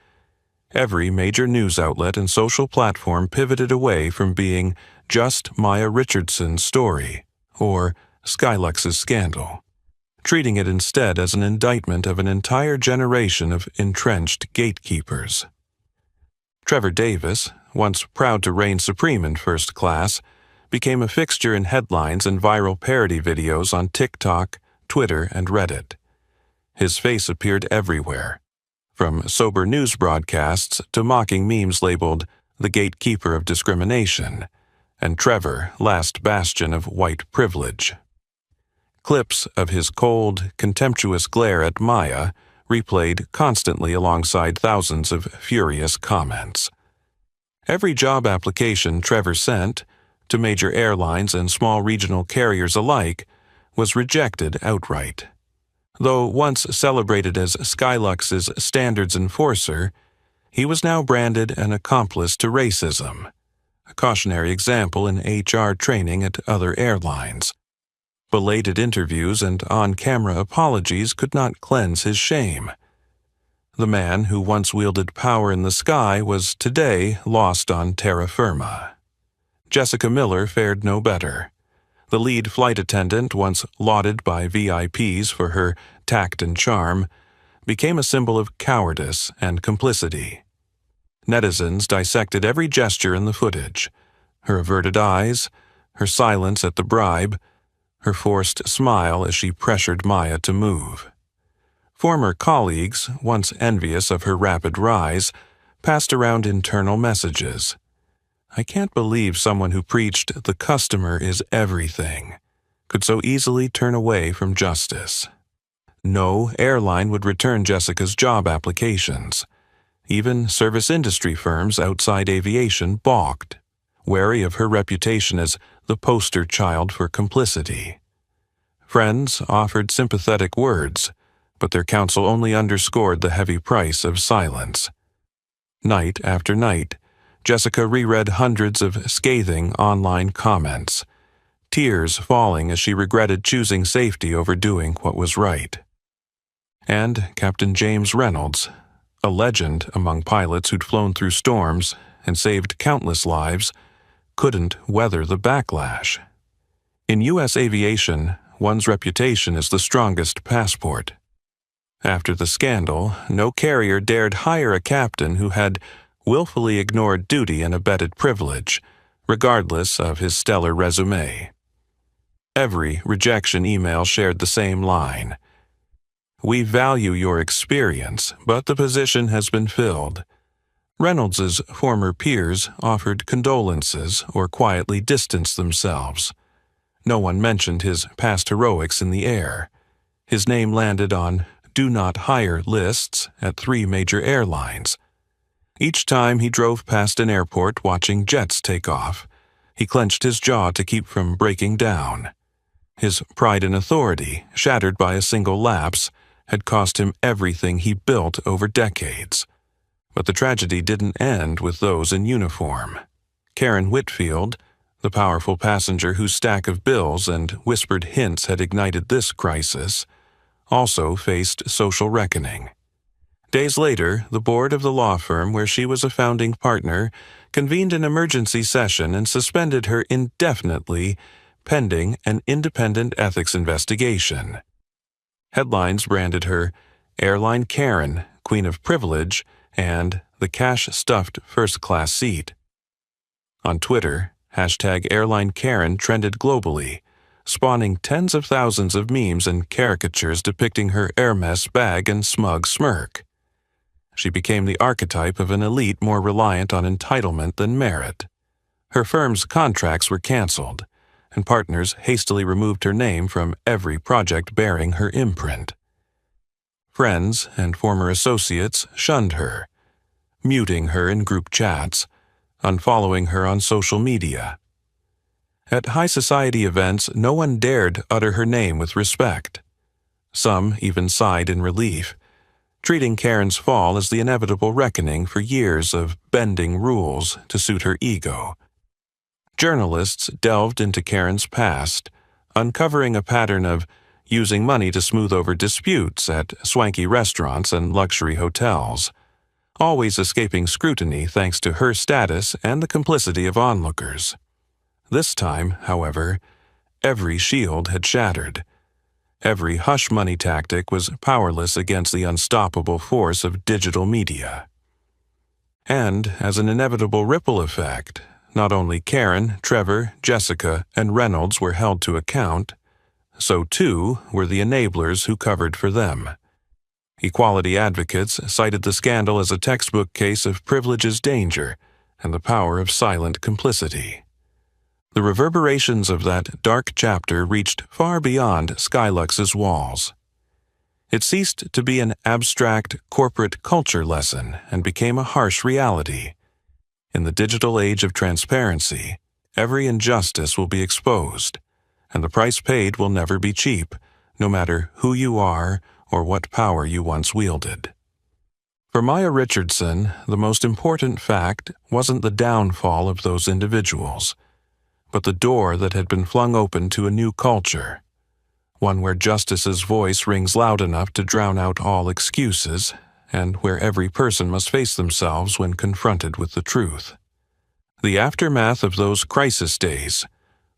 every major news outlet and social platform pivoted away from being just Maya Richardson's story or Skylux's scandal, treating it instead as an indictment of an entire generation of entrenched gatekeepers. Trevor Davis, once proud to reign supreme in first class, became a fixture in headlines and viral parody videos on TikTok, Twitter, and Reddit. His face appeared everywhere, from sober news broadcasts to mocking memes labeled "the gatekeeper of discrimination" and "Trevor, last bastion of white privilege." Clips of his cold, contemptuous glare at Maya replayed constantly alongside thousands of furious comments. Every job application Trevor sent, to major airlines and small regional carriers alike, was rejected outright. Though once celebrated as Skylux's standards enforcer, he was now branded an accomplice to racism, a cautionary example in HR training at other airlines. Belated interviews and on-camera apologies could not cleanse his shame. The man who once wielded power in the sky was today lost on terra firma. Jessica Miller fared no better. The lead flight attendant, once lauded by VIPs for her tact and charm, became a symbol of cowardice and complicity. Netizens dissected every gesture in the footage: her averted eyes, her silence at the bribe, her forced smile as she pressured Maya to move. Former colleagues, once envious of her rapid rise, passed around internal messages. "I can't believe someone who preached 'the customer is everything' could so easily turn away from justice." No airline would return Jessica's job applications. Even service industry firms outside aviation balked, wary of her reputation as the poster child for complicity. Friends offered sympathetic words, but their counsel only underscored the heavy price of silence. Night after night, Jessica reread hundreds of scathing online comments, tears falling as she regretted choosing safety over doing what was right. And Captain James Reynolds, a legend among pilots who'd flown through storms and saved countless lives, couldn't weather the backlash. In U.S. aviation, one's reputation is the strongest passport. After the scandal, no carrier dared hire a captain who had willfully ignored duty and abetted privilege, regardless of his stellar resume. Every rejection email shared the same line: "We value your experience, but the position has been filled." Reynolds's former peers offered condolences or quietly distanced themselves. No one mentioned his past heroics in the air. His name landed on "do not hire" lists at 3 major airlines. Each time he drove past an airport watching jets take off, he clenched his jaw to keep from breaking down. His pride and authority, shattered by a single lapse, had cost him everything he built over decades. But the tragedy didn't end with those in uniform. Karen Whitfield, the powerful passenger whose stack of bills and whispered hints had ignited this crisis, also faced social reckoning. Days later, the board of the law firm where she was a founding partner convened an emergency session and suspended her indefinitely, pending an independent ethics investigation. Headlines branded her Airline Karen, Queen of Privilege, and the cash-stuffed first-class seat. On Twitter, #Airline Karen trended globally, spawning tens of thousands of memes and caricatures depicting her Hermes bag and smug smirk. She became the archetype of an elite more reliant on entitlement than merit. Her firm's contracts were canceled, and partners hastily removed her name from every project bearing her imprint. Friends and former associates shunned her, muting her in group chats, unfollowing her on social media. At high society events, no one dared utter her name with respect. Some even sighed in relief, treating Karen's fall as the inevitable reckoning for years of bending rules to suit her ego. Journalists delved into Karen's past, uncovering a pattern of using money to smooth over disputes at swanky restaurants and luxury hotels, always escaping scrutiny thanks to her status and the complicity of onlookers. This time, however, every shield had shattered. Every hush-money tactic was powerless against the unstoppable force of digital media. And, as an inevitable ripple effect, not only Karen, Trevor, Jessica, and Reynolds were held to account, so too were the enablers who covered for them. Equality advocates cited the scandal as a textbook case of privilege's danger and the power of silent complicity. The reverberations of that dark chapter reached far beyond Skylux's walls. It ceased to be an abstract corporate culture lesson and became a harsh reality. In the digital age of transparency, every injustice will be exposed, and the price paid will never be cheap, no matter who you are or what power you once wielded. For Maya Richardson, the most important fact wasn't the downfall of those individuals, but the door that had been flung open to a new culture, one where justice's voice rings loud enough to drown out all excuses, and where every person must face themselves when confronted with the truth. The aftermath of those crisis days,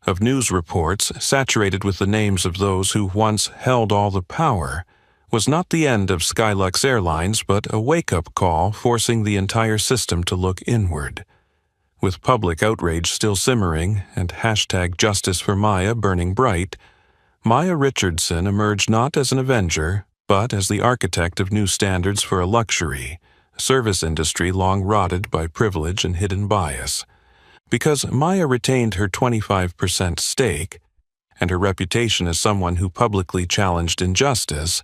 of news reports saturated with the names of those who once held all the power, was not the end of Skylux Airlines but a wake-up call forcing the entire system to look inward. With public outrage still simmering and #Justice for Maya burning bright, Maya Richardson emerged not as an avenger, but as the architect of new standards for a luxury, service industry long rotted by privilege and hidden bias. Because Maya retained her 25% stake, and her reputation as someone who publicly challenged injustice,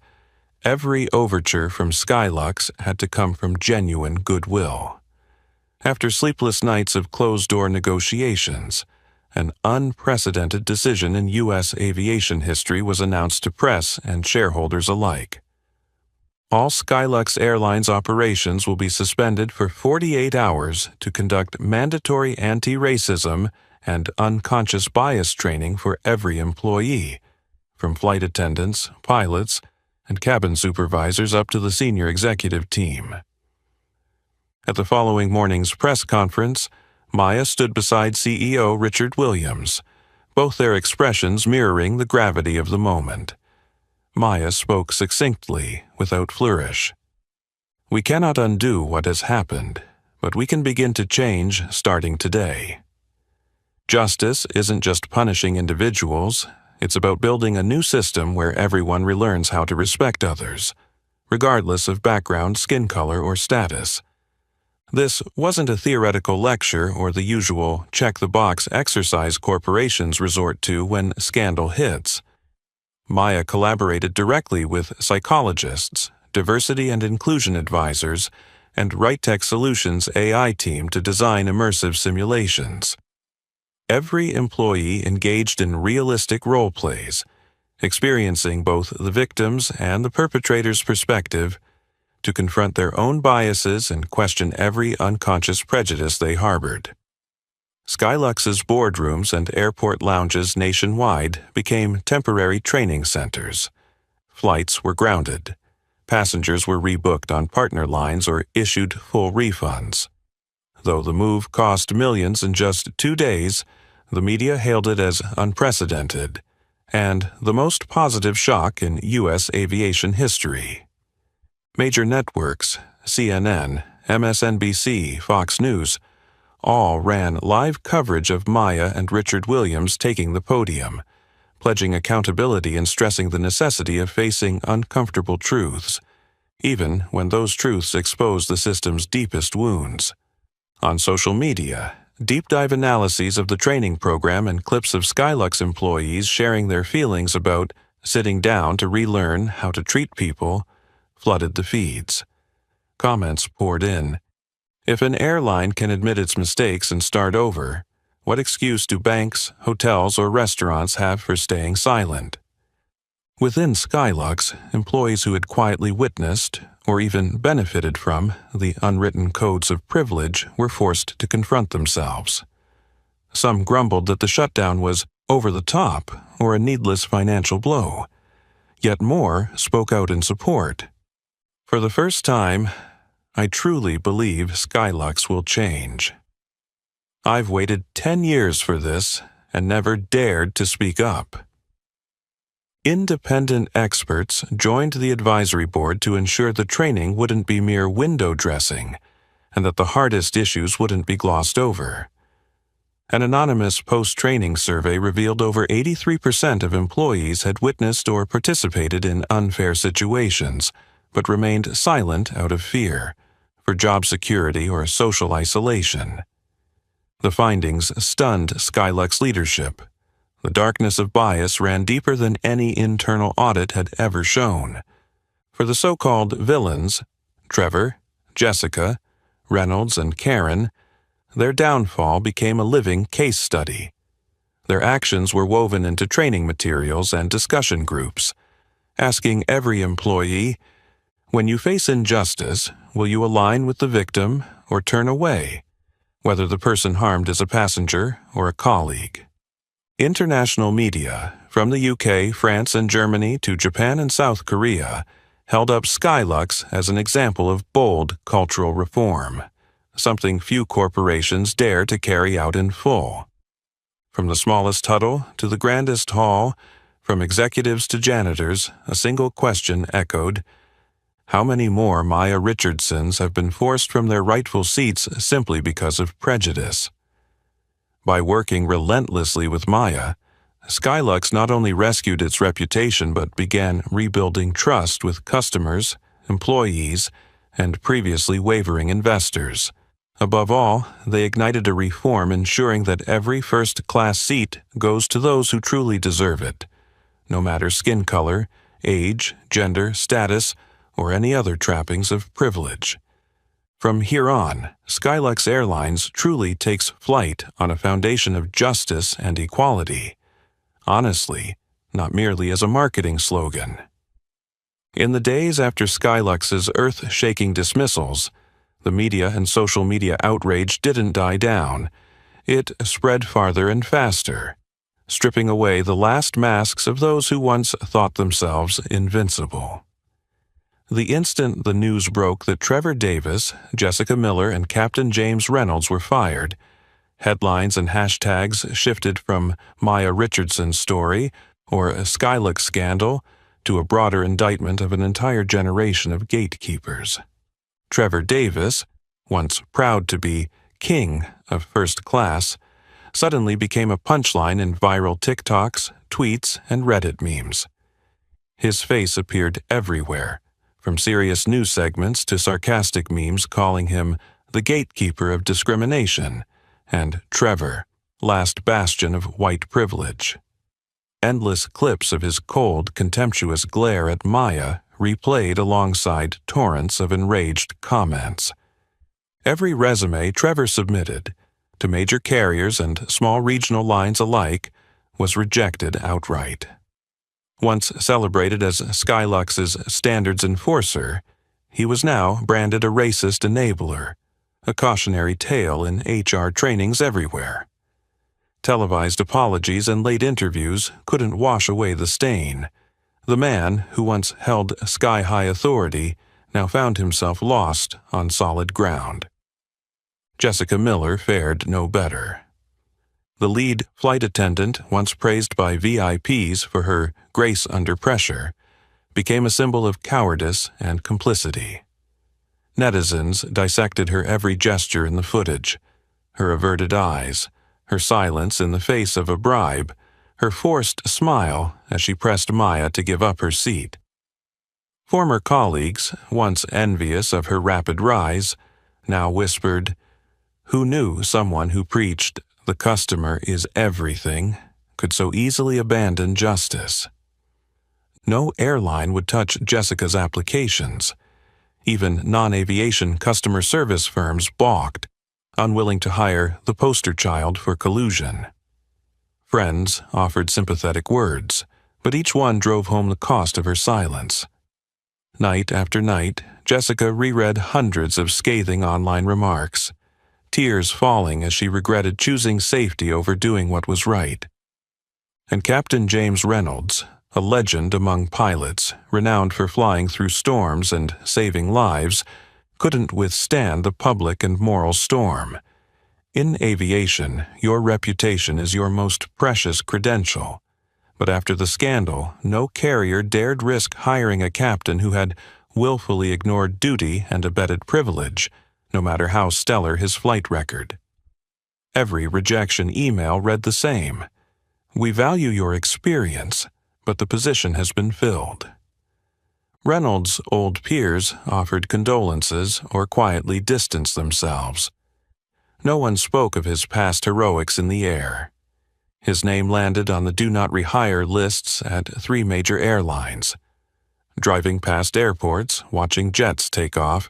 every overture from Skylux had to come from genuine goodwill. After sleepless nights of closed-door negotiations, an unprecedented decision in U.S. aviation history was announced to press and shareholders alike. All Skylux Airlines operations will be suspended for 48 hours to conduct mandatory anti-racism and unconscious bias training for every employee, from flight attendants, pilots, and cabin supervisors up to the senior executive team. At the following morning's press conference, Maya stood beside CEO Richard Williams, both their expressions mirroring the gravity of the moment. Maya spoke succinctly, without flourish. "We cannot undo what has happened, but we can begin to change starting today. Justice isn't just punishing individuals, it's about building a new system where everyone relearns how to respect others, regardless of background, skin color, or status." This wasn't a theoretical lecture or the usual check-the-box exercise corporations resort to when scandal hits. Maya collaborated directly with psychologists, diversity and inclusion advisors, and RightTech Solutions AI team to design immersive simulations. Every employee engaged in realistic role plays, experiencing both the victim's and the perpetrator's perspective, to confront their own biases and question every unconscious prejudice they harbored. Skylux's boardrooms and airport lounges nationwide became temporary training centers. Flights were grounded. Passengers were rebooked on partner lines or issued full refunds. Though the move cost millions in just 2 days, the media hailed it as unprecedented and the most positive shock in U.S. aviation history. Major networks, CNN, MSNBC, Fox News, all ran live coverage of Maya and Richard Williams taking the podium, pledging accountability and stressing the necessity of facing uncomfortable truths, even when those truths expose the system's deepest wounds. On social media, deep-dive analyses of the training program and clips of Skylux employees sharing their feelings about sitting down to relearn how to treat people flooded the feeds. Comments poured in. If an airline can admit its mistakes and start over, what excuse do banks, hotels, or restaurants have for staying silent? Within Skylux, employees who had quietly witnessed, or even benefited from, the unwritten codes of privilege were forced to confront themselves. Some grumbled that the shutdown was over the top or a needless financial blow, yet more spoke out in support. For the first time, I truly believe Skylux will change. I've waited 10 years for this and never dared to speak up. Independent experts joined the advisory board to ensure the training wouldn't be mere window dressing and that the hardest issues wouldn't be glossed over. An anonymous post-training survey revealed over 83% of employees had witnessed or participated in unfair situations, but remained silent out of fear, for job security or social isolation. The findings stunned Skylux leadership. The darkness of bias ran deeper than any internal audit had ever shown. For the so-called villains, Trevor, Jessica, Reynolds, and Karen, their downfall became a living case study. Their actions were woven into training materials and discussion groups, asking every employee, "When you face injustice, will you align with the victim or turn away, whether the person harmed is a passenger or a colleague?" International media, from the UK, France, and Germany to Japan and South Korea, held up Skylux as an example of bold cultural reform, something few corporations dare to carry out in full. From the smallest huddle to the grandest hall, from executives to janitors, a single question echoed: how many more Maya Richardsons have been forced from their rightful seats simply because of prejudice? By working relentlessly with Maya, Skylux not only rescued its reputation but began rebuilding trust with customers, employees, and previously wavering investors. Above all, they ignited a reform ensuring that every first-class seat goes to those who truly deserve it, no matter skin color, age, gender, status, or any other trappings of privilege. From here on, Skylux Airlines truly takes flight on a foundation of justice and equality. Honestly, not merely as a marketing slogan. In the days after Skylux's earth-shaking dismissals, the media and social media outrage didn't die down. It spread farther and faster, stripping away the last masks of those who once thought themselves invincible. The instant the news broke that Trevor Davis, Jessica Miller, and Captain James Reynolds were fired, headlines and hashtags shifted from Maya Richardson's story or a Skylux scandal to a broader indictment of an entire generation of gatekeepers. Trevor Davis, once proud to be king of first class, suddenly became a punchline in viral TikToks, tweets, and Reddit memes. His face appeared everywhere, from serious news segments to sarcastic memes calling him the gatekeeper of discrimination and Trevor, last bastion of white privilege. Endless clips of his cold, contemptuous glare at Maya replayed alongside torrents of enraged comments. Every resume Trevor submitted, to major carriers and small regional lines alike, was rejected outright. Once celebrated as Skylux's standards enforcer, he was now branded a racist enabler, a cautionary tale in HR trainings everywhere. Televised apologies and late interviews couldn't wash away the stain. The man who once held sky-high authority now found himself lost on solid ground. Jessica Miller fared no better. The lead flight attendant, once praised by VIPs for her grace under pressure, became a symbol of cowardice and complicity. Netizens dissected her every gesture in the footage, her averted eyes, her silence in the face of a bribe, her forced smile as she pressed Maya to give up her seat. Former colleagues, once envious of her rapid rise, now whispered, "Who knew someone who preached, 'The customer is everything,' could so easily abandon justice?" No airline would touch Jessica's applications. Even non-aviation customer service firms balked, unwilling to hire the poster child for collusion. Friends offered sympathetic words, but each one drove home the cost of her silence. Night after night, Jessica reread hundreds of scathing online remarks, tears falling as she regretted choosing safety over doing what was right. And Captain James Reynolds, a legend among pilots, renowned for flying through storms and saving lives, couldn't withstand the public and moral storm. In aviation, your reputation is your most precious credential. But after the scandal, no carrier dared risk hiring a captain who had willfully ignored duty and abetted privilege, no matter how stellar his flight record. Every rejection email read the same. "We value your experience, but the position has been filled." Reynolds' old peers offered condolences or quietly distanced themselves. No one spoke of his past heroics in the air. His name landed on the do not rehire lists at 3 major airlines. Driving past airports, watching jets take off,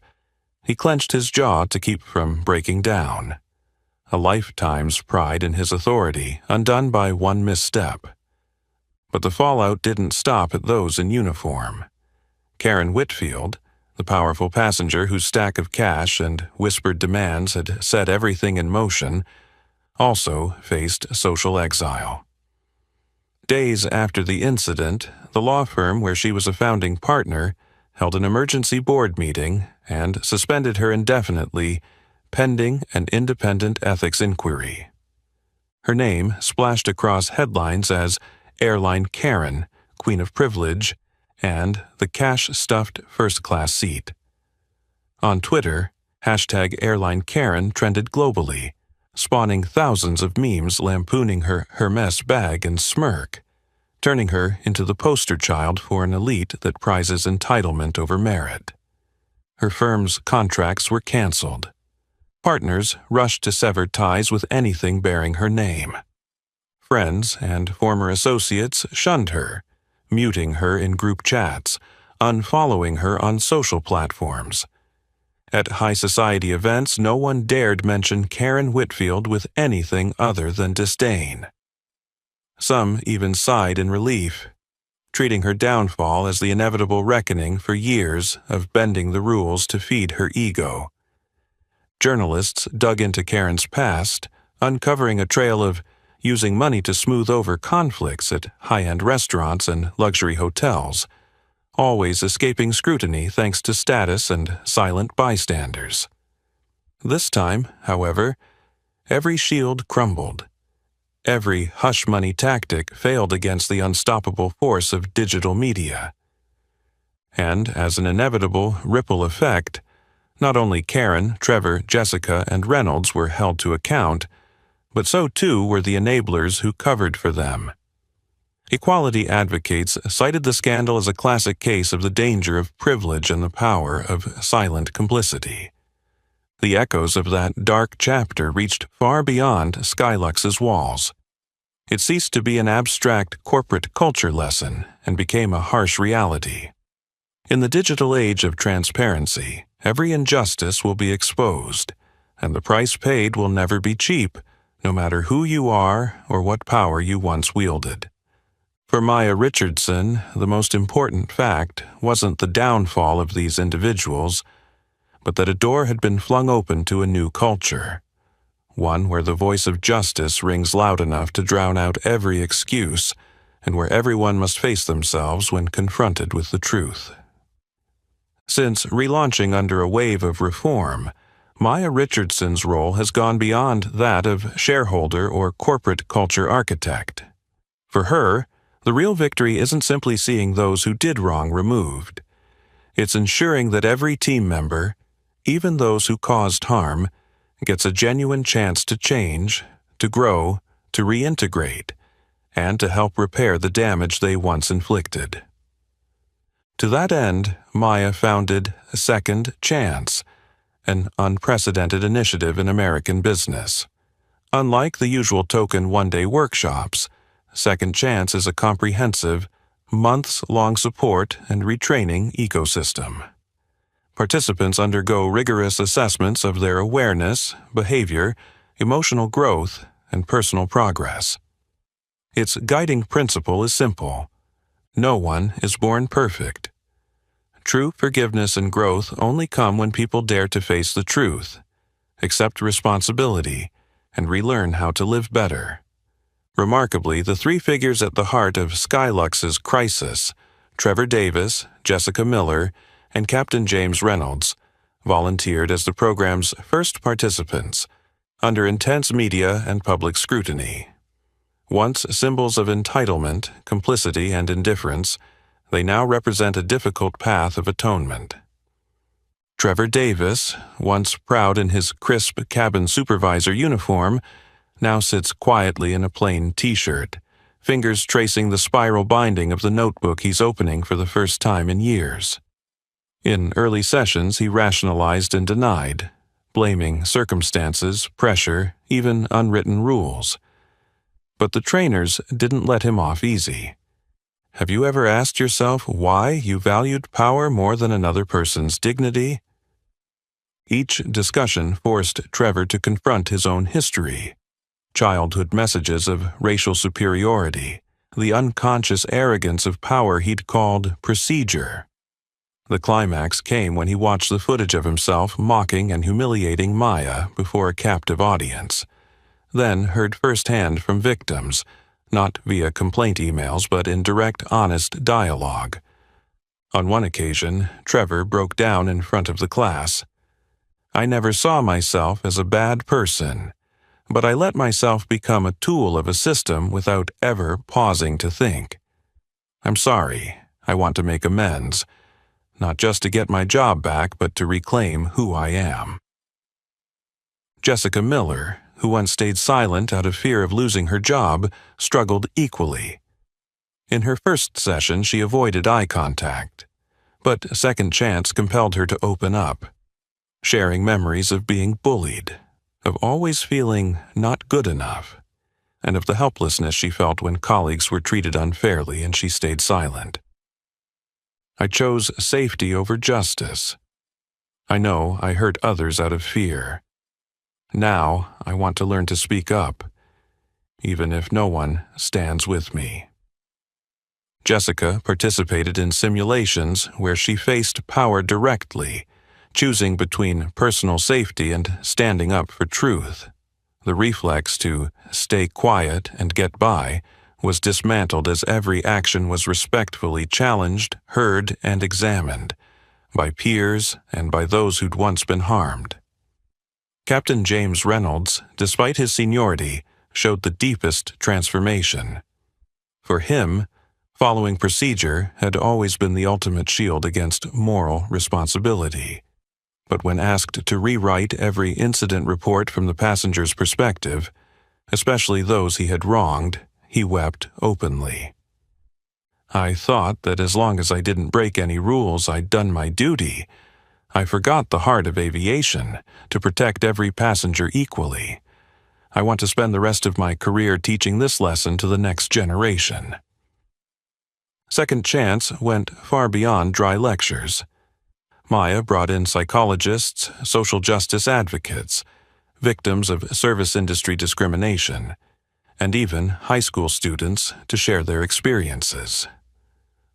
he clenched his jaw to keep from breaking down. A lifetime's pride in his authority, undone by one misstep. But the fallout didn't stop at those in uniform. Karen Whitfield, the powerful passenger whose stack of cash and whispered demands had set everything in motion, also faced social exile. Days after the incident, the law firm where she was a founding partner held an emergency board meeting and suspended her indefinitely, pending an independent ethics inquiry. Her name splashed across headlines as Airline Karen, Queen of Privilege, and the cash-stuffed first-class seat. On Twitter, #Airline Karen trended globally, spawning thousands of memes lampooning her Hermes bag and smirk, turning her into the poster child for an elite that prizes entitlement over merit. Her firm's contracts were canceled. Partners rushed to sever ties with anything bearing her name. Friends and former associates shunned her, muting her in group chats, unfollowing her on social platforms. At high society events, no one dared mention Karen Whitfield with anything other than disdain. Some even sighed in relief, treating her downfall as the inevitable reckoning for years of bending the rules to feed her ego. Journalists dug into Karen's past, uncovering a trail of using money to smooth over conflicts at high-end restaurants and luxury hotels, always escaping scrutiny thanks to status and silent bystanders. This time, however, every shield crumbled. Every hush-money tactic failed against the unstoppable force of digital media. And as an inevitable ripple effect, not only Karen, Trevor, Jessica, and Reynolds were held to account, but so too were the enablers who covered for them. Equality advocates cited the scandal as a classic case of the danger of privilege and the power of silent complicity. The echoes of that dark chapter reached far beyond Skylux's walls. It ceased to be an abstract corporate culture lesson and became a harsh reality. In the digital age of transparency, every injustice will be exposed, and the price paid will never be cheap, no matter who you are or what power you once wielded. For Maya Richardson, the most important fact wasn't the downfall of these individuals, but that a door had been flung open to a new culture, one where the voice of justice rings loud enough to drown out every excuse, and where everyone must face themselves when confronted with the truth. Since relaunching under a wave of reform, Maya Richardson's role has gone beyond that of shareholder or corporate culture architect. For her, the real victory isn't simply seeing those who did wrong removed. It's ensuring that every team member, even those who caused harm, gets a genuine chance to change, to grow, to reintegrate, and to help repair the damage they once inflicted. To that end, Maya founded Second Chance, an unprecedented initiative in American business. Unlike the usual token one-day workshops, Second Chance is a comprehensive, months-long support and retraining ecosystem. Participants undergo rigorous assessments of their awareness, behavior, emotional growth, and personal progress. Its guiding principle is simple: no one is born perfect. True forgiveness and growth only come when people dare to face the truth, accept responsibility, and relearn how to live better. Remarkably, the three figures at the heart of Skylux's crisis, Trevor Davis, Jessica Miller, and Captain James Reynolds, volunteered as the program's first participants, under intense media and public scrutiny. Once symbols of entitlement, complicity, and indifference, they now represent a difficult path of atonement. Trevor Davis, once proud in his crisp cabin supervisor uniform, now sits quietly in a plain t-shirt, fingers tracing the spiral binding of the notebook he's opening for the first time in years. In early sessions, he rationalized and denied, blaming circumstances, pressure, even unwritten rules. But the trainers didn't let him off easy. Have you ever asked yourself why you valued power more than another person's dignity? Each discussion forced Trevor to confront his own history, childhood messages of racial superiority, the unconscious arrogance of power he'd called procedure. The climax came when he watched the footage of himself mocking and humiliating Maya before a captive audience, then heard firsthand from victims, not via complaint emails but in direct, honest dialogue. On one occasion, Trevor broke down in front of the class. I never saw myself as a bad person, but I let myself become a tool of a system without ever pausing to think. I'm sorry. I want to make amends, not just to get my job back, but to reclaim who I am. Jessica Miller, who once stayed silent out of fear of losing her job, struggled equally. In her first session, she avoided eye contact, but Second Chance compelled her to open up, sharing memories of being bullied, of always feeling not good enough, and of the helplessness she felt when colleagues were treated unfairly and she stayed silent. I chose safety over justice. I know I hurt others out of fear. Now I want to learn to speak up, even if no one stands with me. Jessica participated in simulations where she faced power directly, choosing between personal safety and standing up for truth. The reflex to stay quiet and get by was dismantled as every action was respectfully challenged, heard, and examined, by peers and by those who'd once been harmed. Captain James Reynolds, despite his seniority, showed the deepest transformation. For him, following procedure had always been the ultimate shield against moral responsibility. But when asked to rewrite every incident report from the passenger's perspective, especially those he had wronged, he wept openly. I thought that as long as I didn't break any rules, I'd done my duty. I forgot the heart of aviation, to protect every passenger equally. I want to spend the rest of my career teaching this lesson to the next generation. Second Chance went far beyond dry lectures. Maya brought in psychologists, social justice advocates, victims of service industry discrimination, and even high school students to share their experiences.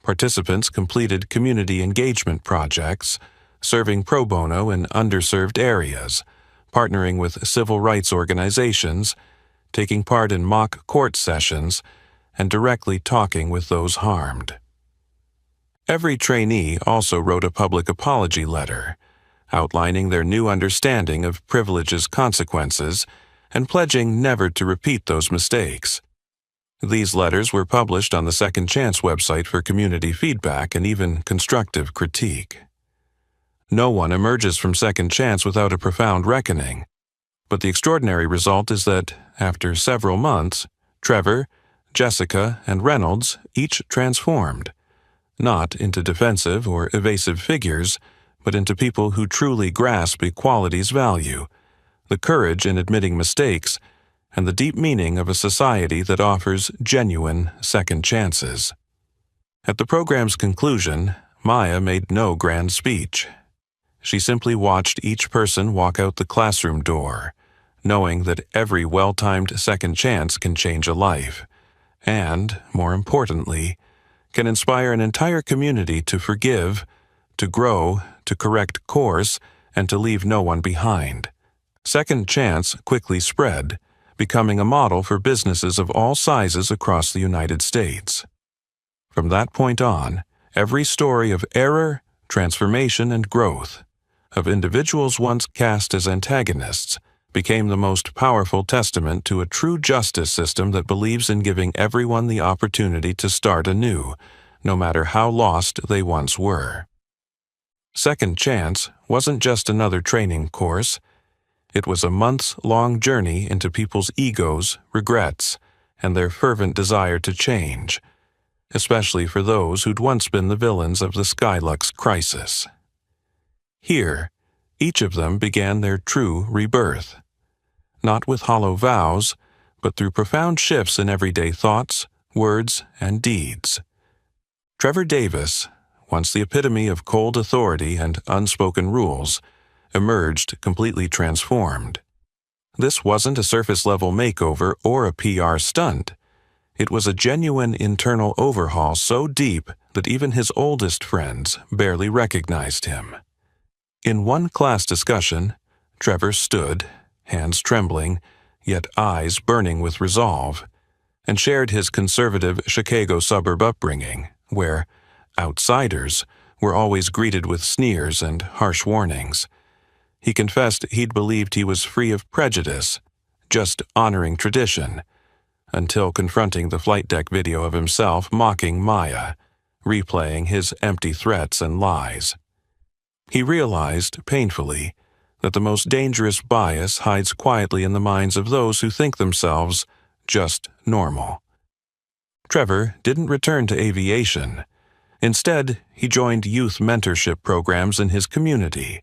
Participants completed community engagement projects, serving pro bono in underserved areas, partnering with civil rights organizations, taking part in mock court sessions, and directly talking with those harmed. Every trainee also wrote a public apology letter, outlining their new understanding of privilege's consequences and pledging never to repeat those mistakes. These letters were published on the Second Chance website for community feedback and even constructive critique. No one emerges from Second Chance without a profound reckoning, but the extraordinary result is that, after several months, Trevor, Jessica, and Reynolds each transformed, not into defensive or evasive figures, but into people who truly grasp equality's value, the courage in admitting mistakes, and the deep meaning of a society that offers genuine second chances. At the program's conclusion, Maya made no grand speech. She simply watched each person walk out the classroom door, knowing that every well-timed second chance can change a life, and, more importantly, can inspire an entire community to forgive, to grow, to correct course, and to leave no one behind. Second Chance quickly spread, becoming a model for businesses of all sizes across the United States. From that point on, every story of error, transformation, and growth, of individuals once cast as antagonists, became the most powerful testament to a true justice system that believes in giving everyone the opportunity to start anew, no matter how lost they once were. Second Chance wasn't just another training course. It was a months-long journey into people's egos, regrets, and their fervent desire to change, especially for those who'd once been the villains of the Skylux crisis. Here, each of them began their true rebirth, not with hollow vows, but through profound shifts in everyday thoughts, words, and deeds. Trevor Davis, once the epitome of cold authority and unspoken rules, emerged completely transformed. This wasn't a surface-level makeover or a PR stunt. It was a genuine internal overhaul so deep that even his oldest friends barely recognized him. In one class discussion, Trevor stood, hands trembling, yet eyes burning with resolve, and shared his conservative Chicago suburb upbringing, where outsiders were always greeted with sneers and harsh warnings. He confessed he'd believed he was free of prejudice, just honoring tradition, until confronting the flight deck video of himself mocking Maya, replaying his empty threats and lies. He realized, painfully, that the most dangerous bias hides quietly in the minds of those who think themselves just normal. Trevor didn't return to aviation. Instead, he joined youth mentorship programs in his community,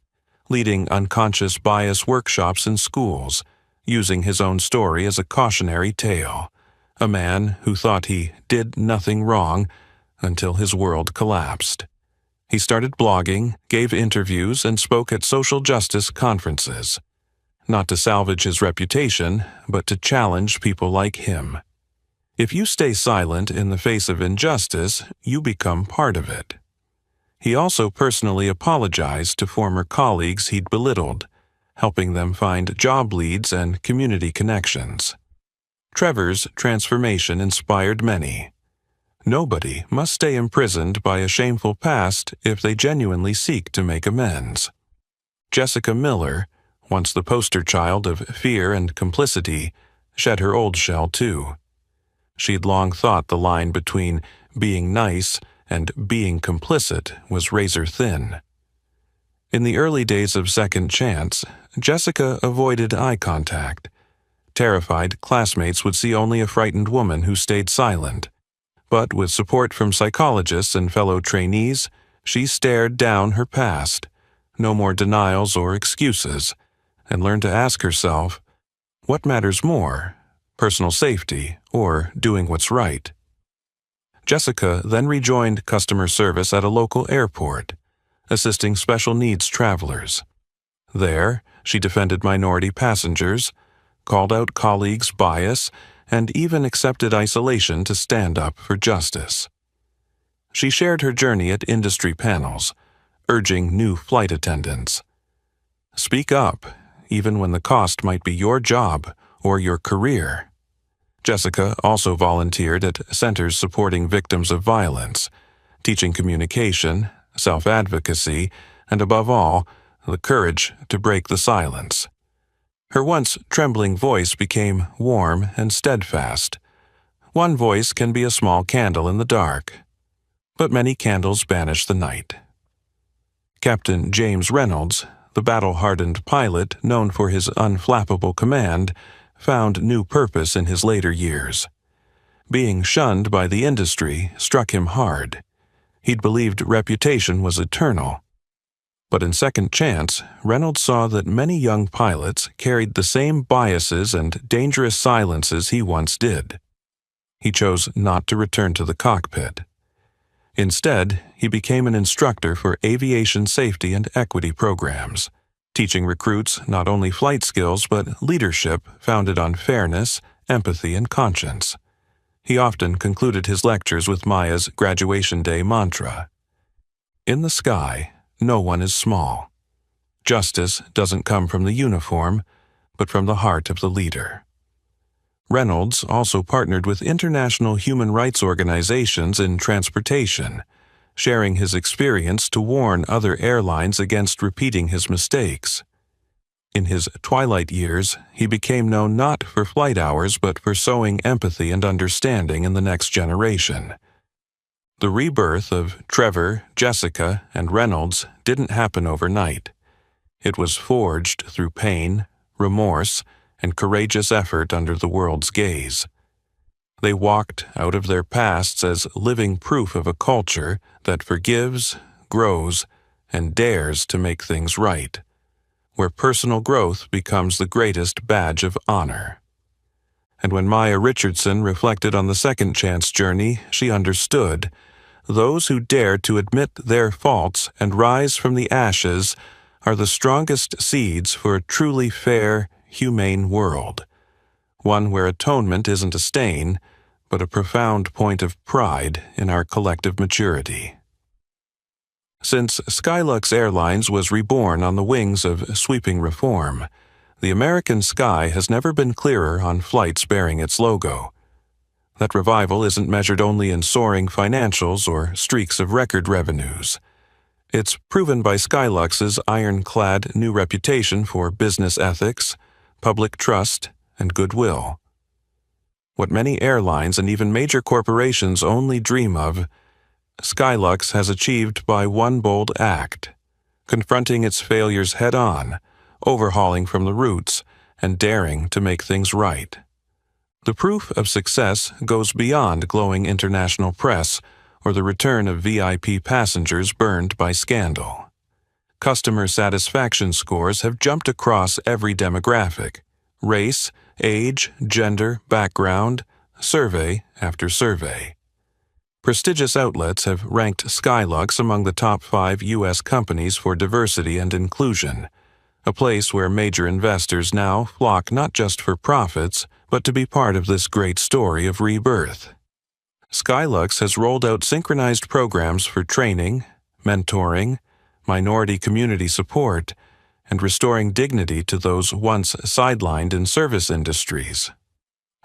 leading unconscious bias workshops in schools, using his own story as a cautionary tale, a man who thought he did nothing wrong until his world collapsed. He started blogging, gave interviews, and spoke at social justice conferences, not to salvage his reputation, but to challenge people like him. If you stay silent in the face of injustice, you become part of it. He also personally apologized to former colleagues he'd belittled, helping them find job leads and community connections. Trevor's transformation inspired many. Nobody must stay imprisoned by a shameful past if they genuinely seek to make amends. Jessica Miller, once the poster child of fear and complicity, shed her old shell too. She'd long thought the line between being nice and being complicit was razor thin. In the early days of Second Chance, Jessica avoided eye contact. Terrified, classmates would see only a frightened woman who stayed silent. But with support from psychologists and fellow trainees, she stared down her past, no more denials or excuses, and learned to ask herself, what matters more, personal safety or doing what's right? Jessica then rejoined customer service at a local airport, assisting special needs travelers. There, she defended minority passengers, called out colleagues' bias, and even accepted isolation to stand up for justice. She shared her journey at industry panels, urging new flight attendants. Speak up, even when the cost might be your job or your career. Jessica also volunteered at centers supporting victims of violence, teaching communication, self-advocacy, and above all, the courage to break the silence. Her once trembling voice became warm and steadfast. One voice can be a small candle in the dark, but many candles banish the night. Captain James Reynolds, the battle-hardened pilot known for his unflappable command, found new purpose in his later years. Being shunned by the industry struck him hard. He'd believed reputation was eternal. But in Second Chance, Reynolds saw that many young pilots carried the same biases and dangerous silences he once did. He chose not to return to the cockpit. Instead, he became an instructor for aviation safety and equity programs, teaching recruits not only flight skills but leadership founded on fairness, empathy, and conscience. He often concluded his lectures with Maya's graduation day mantra, "In the sky, no one is small. Justice doesn't come from the uniform, but from the heart of the leader. Reynolds also partnered with international human rights organizations in transportation, sharing his experience to warn other airlines against repeating his mistakes. In his twilight years, he became known not for flight hours but for sowing empathy and understanding in the next generation. The rebirth of Trevor, Jessica, and Reynolds didn't happen overnight. It was forged through pain, remorse, and courageous effort under the world's gaze. They walked out of their pasts as living proof of a culture that forgives, grows, and dares to make things right, where personal growth becomes the greatest badge of honor. And when Maya Richardson reflected on the second chance journey, she understood those who dare to admit their faults and rise from the ashes are the strongest seeds for a truly fair, humane world, one where atonement isn't a stain, but a profound point of pride in our collective maturity. Since Skylux Airlines was reborn on the wings of sweeping reform, the American sky has never been clearer on flights bearing its logo. That revival isn't measured only in soaring financials or streaks of record revenues. It's proven by Skylux's ironclad new reputation for business ethics, public trust, and goodwill. What many airlines and even major corporations only dream of, Skylux has achieved by one bold act, confronting its failures head-on, overhauling from the roots, and daring to make things right. The proof of success goes beyond glowing international press or the return of VIP passengers burned by scandal. Customer satisfaction scores have jumped across every demographic: race, age, gender, background, survey after survey. Prestigious outlets have ranked Skylux among the top 5 U.S. companies for diversity and inclusion, a place where major investors now flock not just for profits, but to be part of this great story of rebirth. Skylux has rolled out synchronized programs for training, mentoring, minority community support, and restoring dignity to those once sidelined in service industries.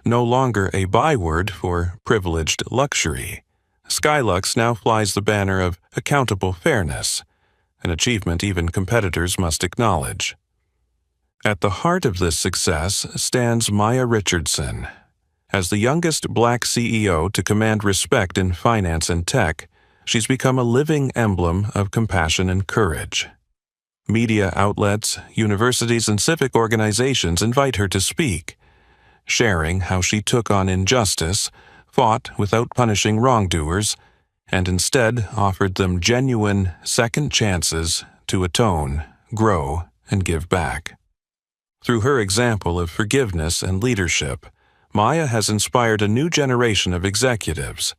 No longer a byword for privileged luxury, Skylux now flies the banner of accountable fairness, an achievement even competitors must acknowledge. At the heart of this success stands Maya Richardson. As the youngest Black CEO to command respect in finance and tech, she's become a living emblem of compassion and courage. Media outlets, universities, and civic organizations invite her to speak, sharing how she took on injustice, fought without punishing wrongdoers, and instead offered them genuine second chances to atone, grow, and give back. Through her example of forgiveness and leadership, Maya has inspired a new generation of executives,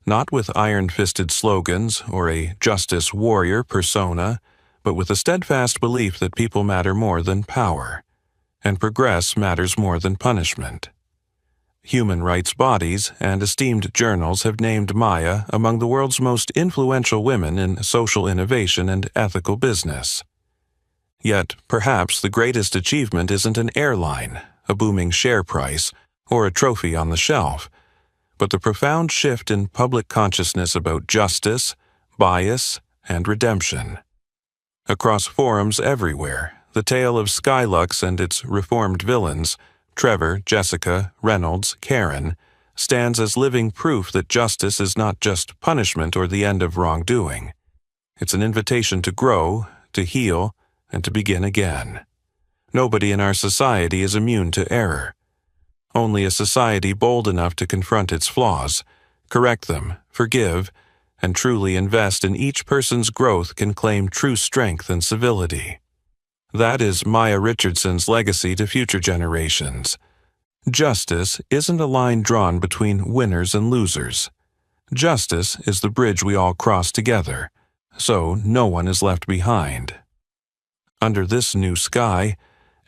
not with iron-fisted slogans or a justice warrior persona, but with a steadfast belief that people matter more than power, and progress matters more than punishment. Human rights bodies and esteemed journals have named Maya among the world's most influential women in social innovation and ethical business. Yet, perhaps the greatest achievement isn't an airline, a booming share price, or a trophy on the shelf, but the profound shift in public consciousness about justice, bias, and redemption. Across forums everywhere, the tale of Skylux and its reformed villains, Trevor, Jessica, Reynolds, Karen, stands as living proof that justice is not just punishment or the end of wrongdoing. It's an invitation to grow, to heal, and to begin again. Nobody in our society is immune to error. Only a society bold enough to confront its flaws, correct them, forgive, and truly invest in each person's growth can claim true strength and civility. That is Maya Richardson's legacy to future generations. Justice isn't a line drawn between winners and losers. Justice is the bridge we all cross together, so no one is left behind. Under this new sky,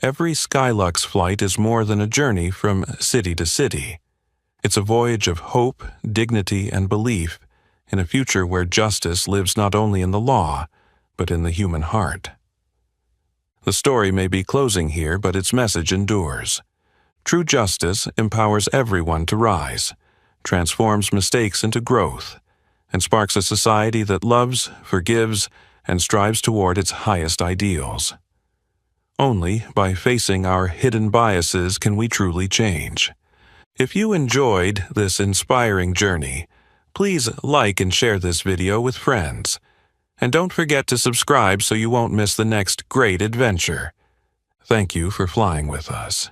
every Skylux flight is more than a journey from city to city. It's a voyage of hope, dignity, and belief in a future where justice lives not only in the law, but in the human heart. The story may be closing here, but its message endures. True justice empowers everyone to rise, transforms mistakes into growth, and sparks a society that loves, forgives, and strives toward its highest ideals. Only by facing our hidden biases can we truly change. If you enjoyed this inspiring journey, please like and share this video with friends. And don't forget to subscribe so you won't miss the next great adventure. Thank you for flying with us.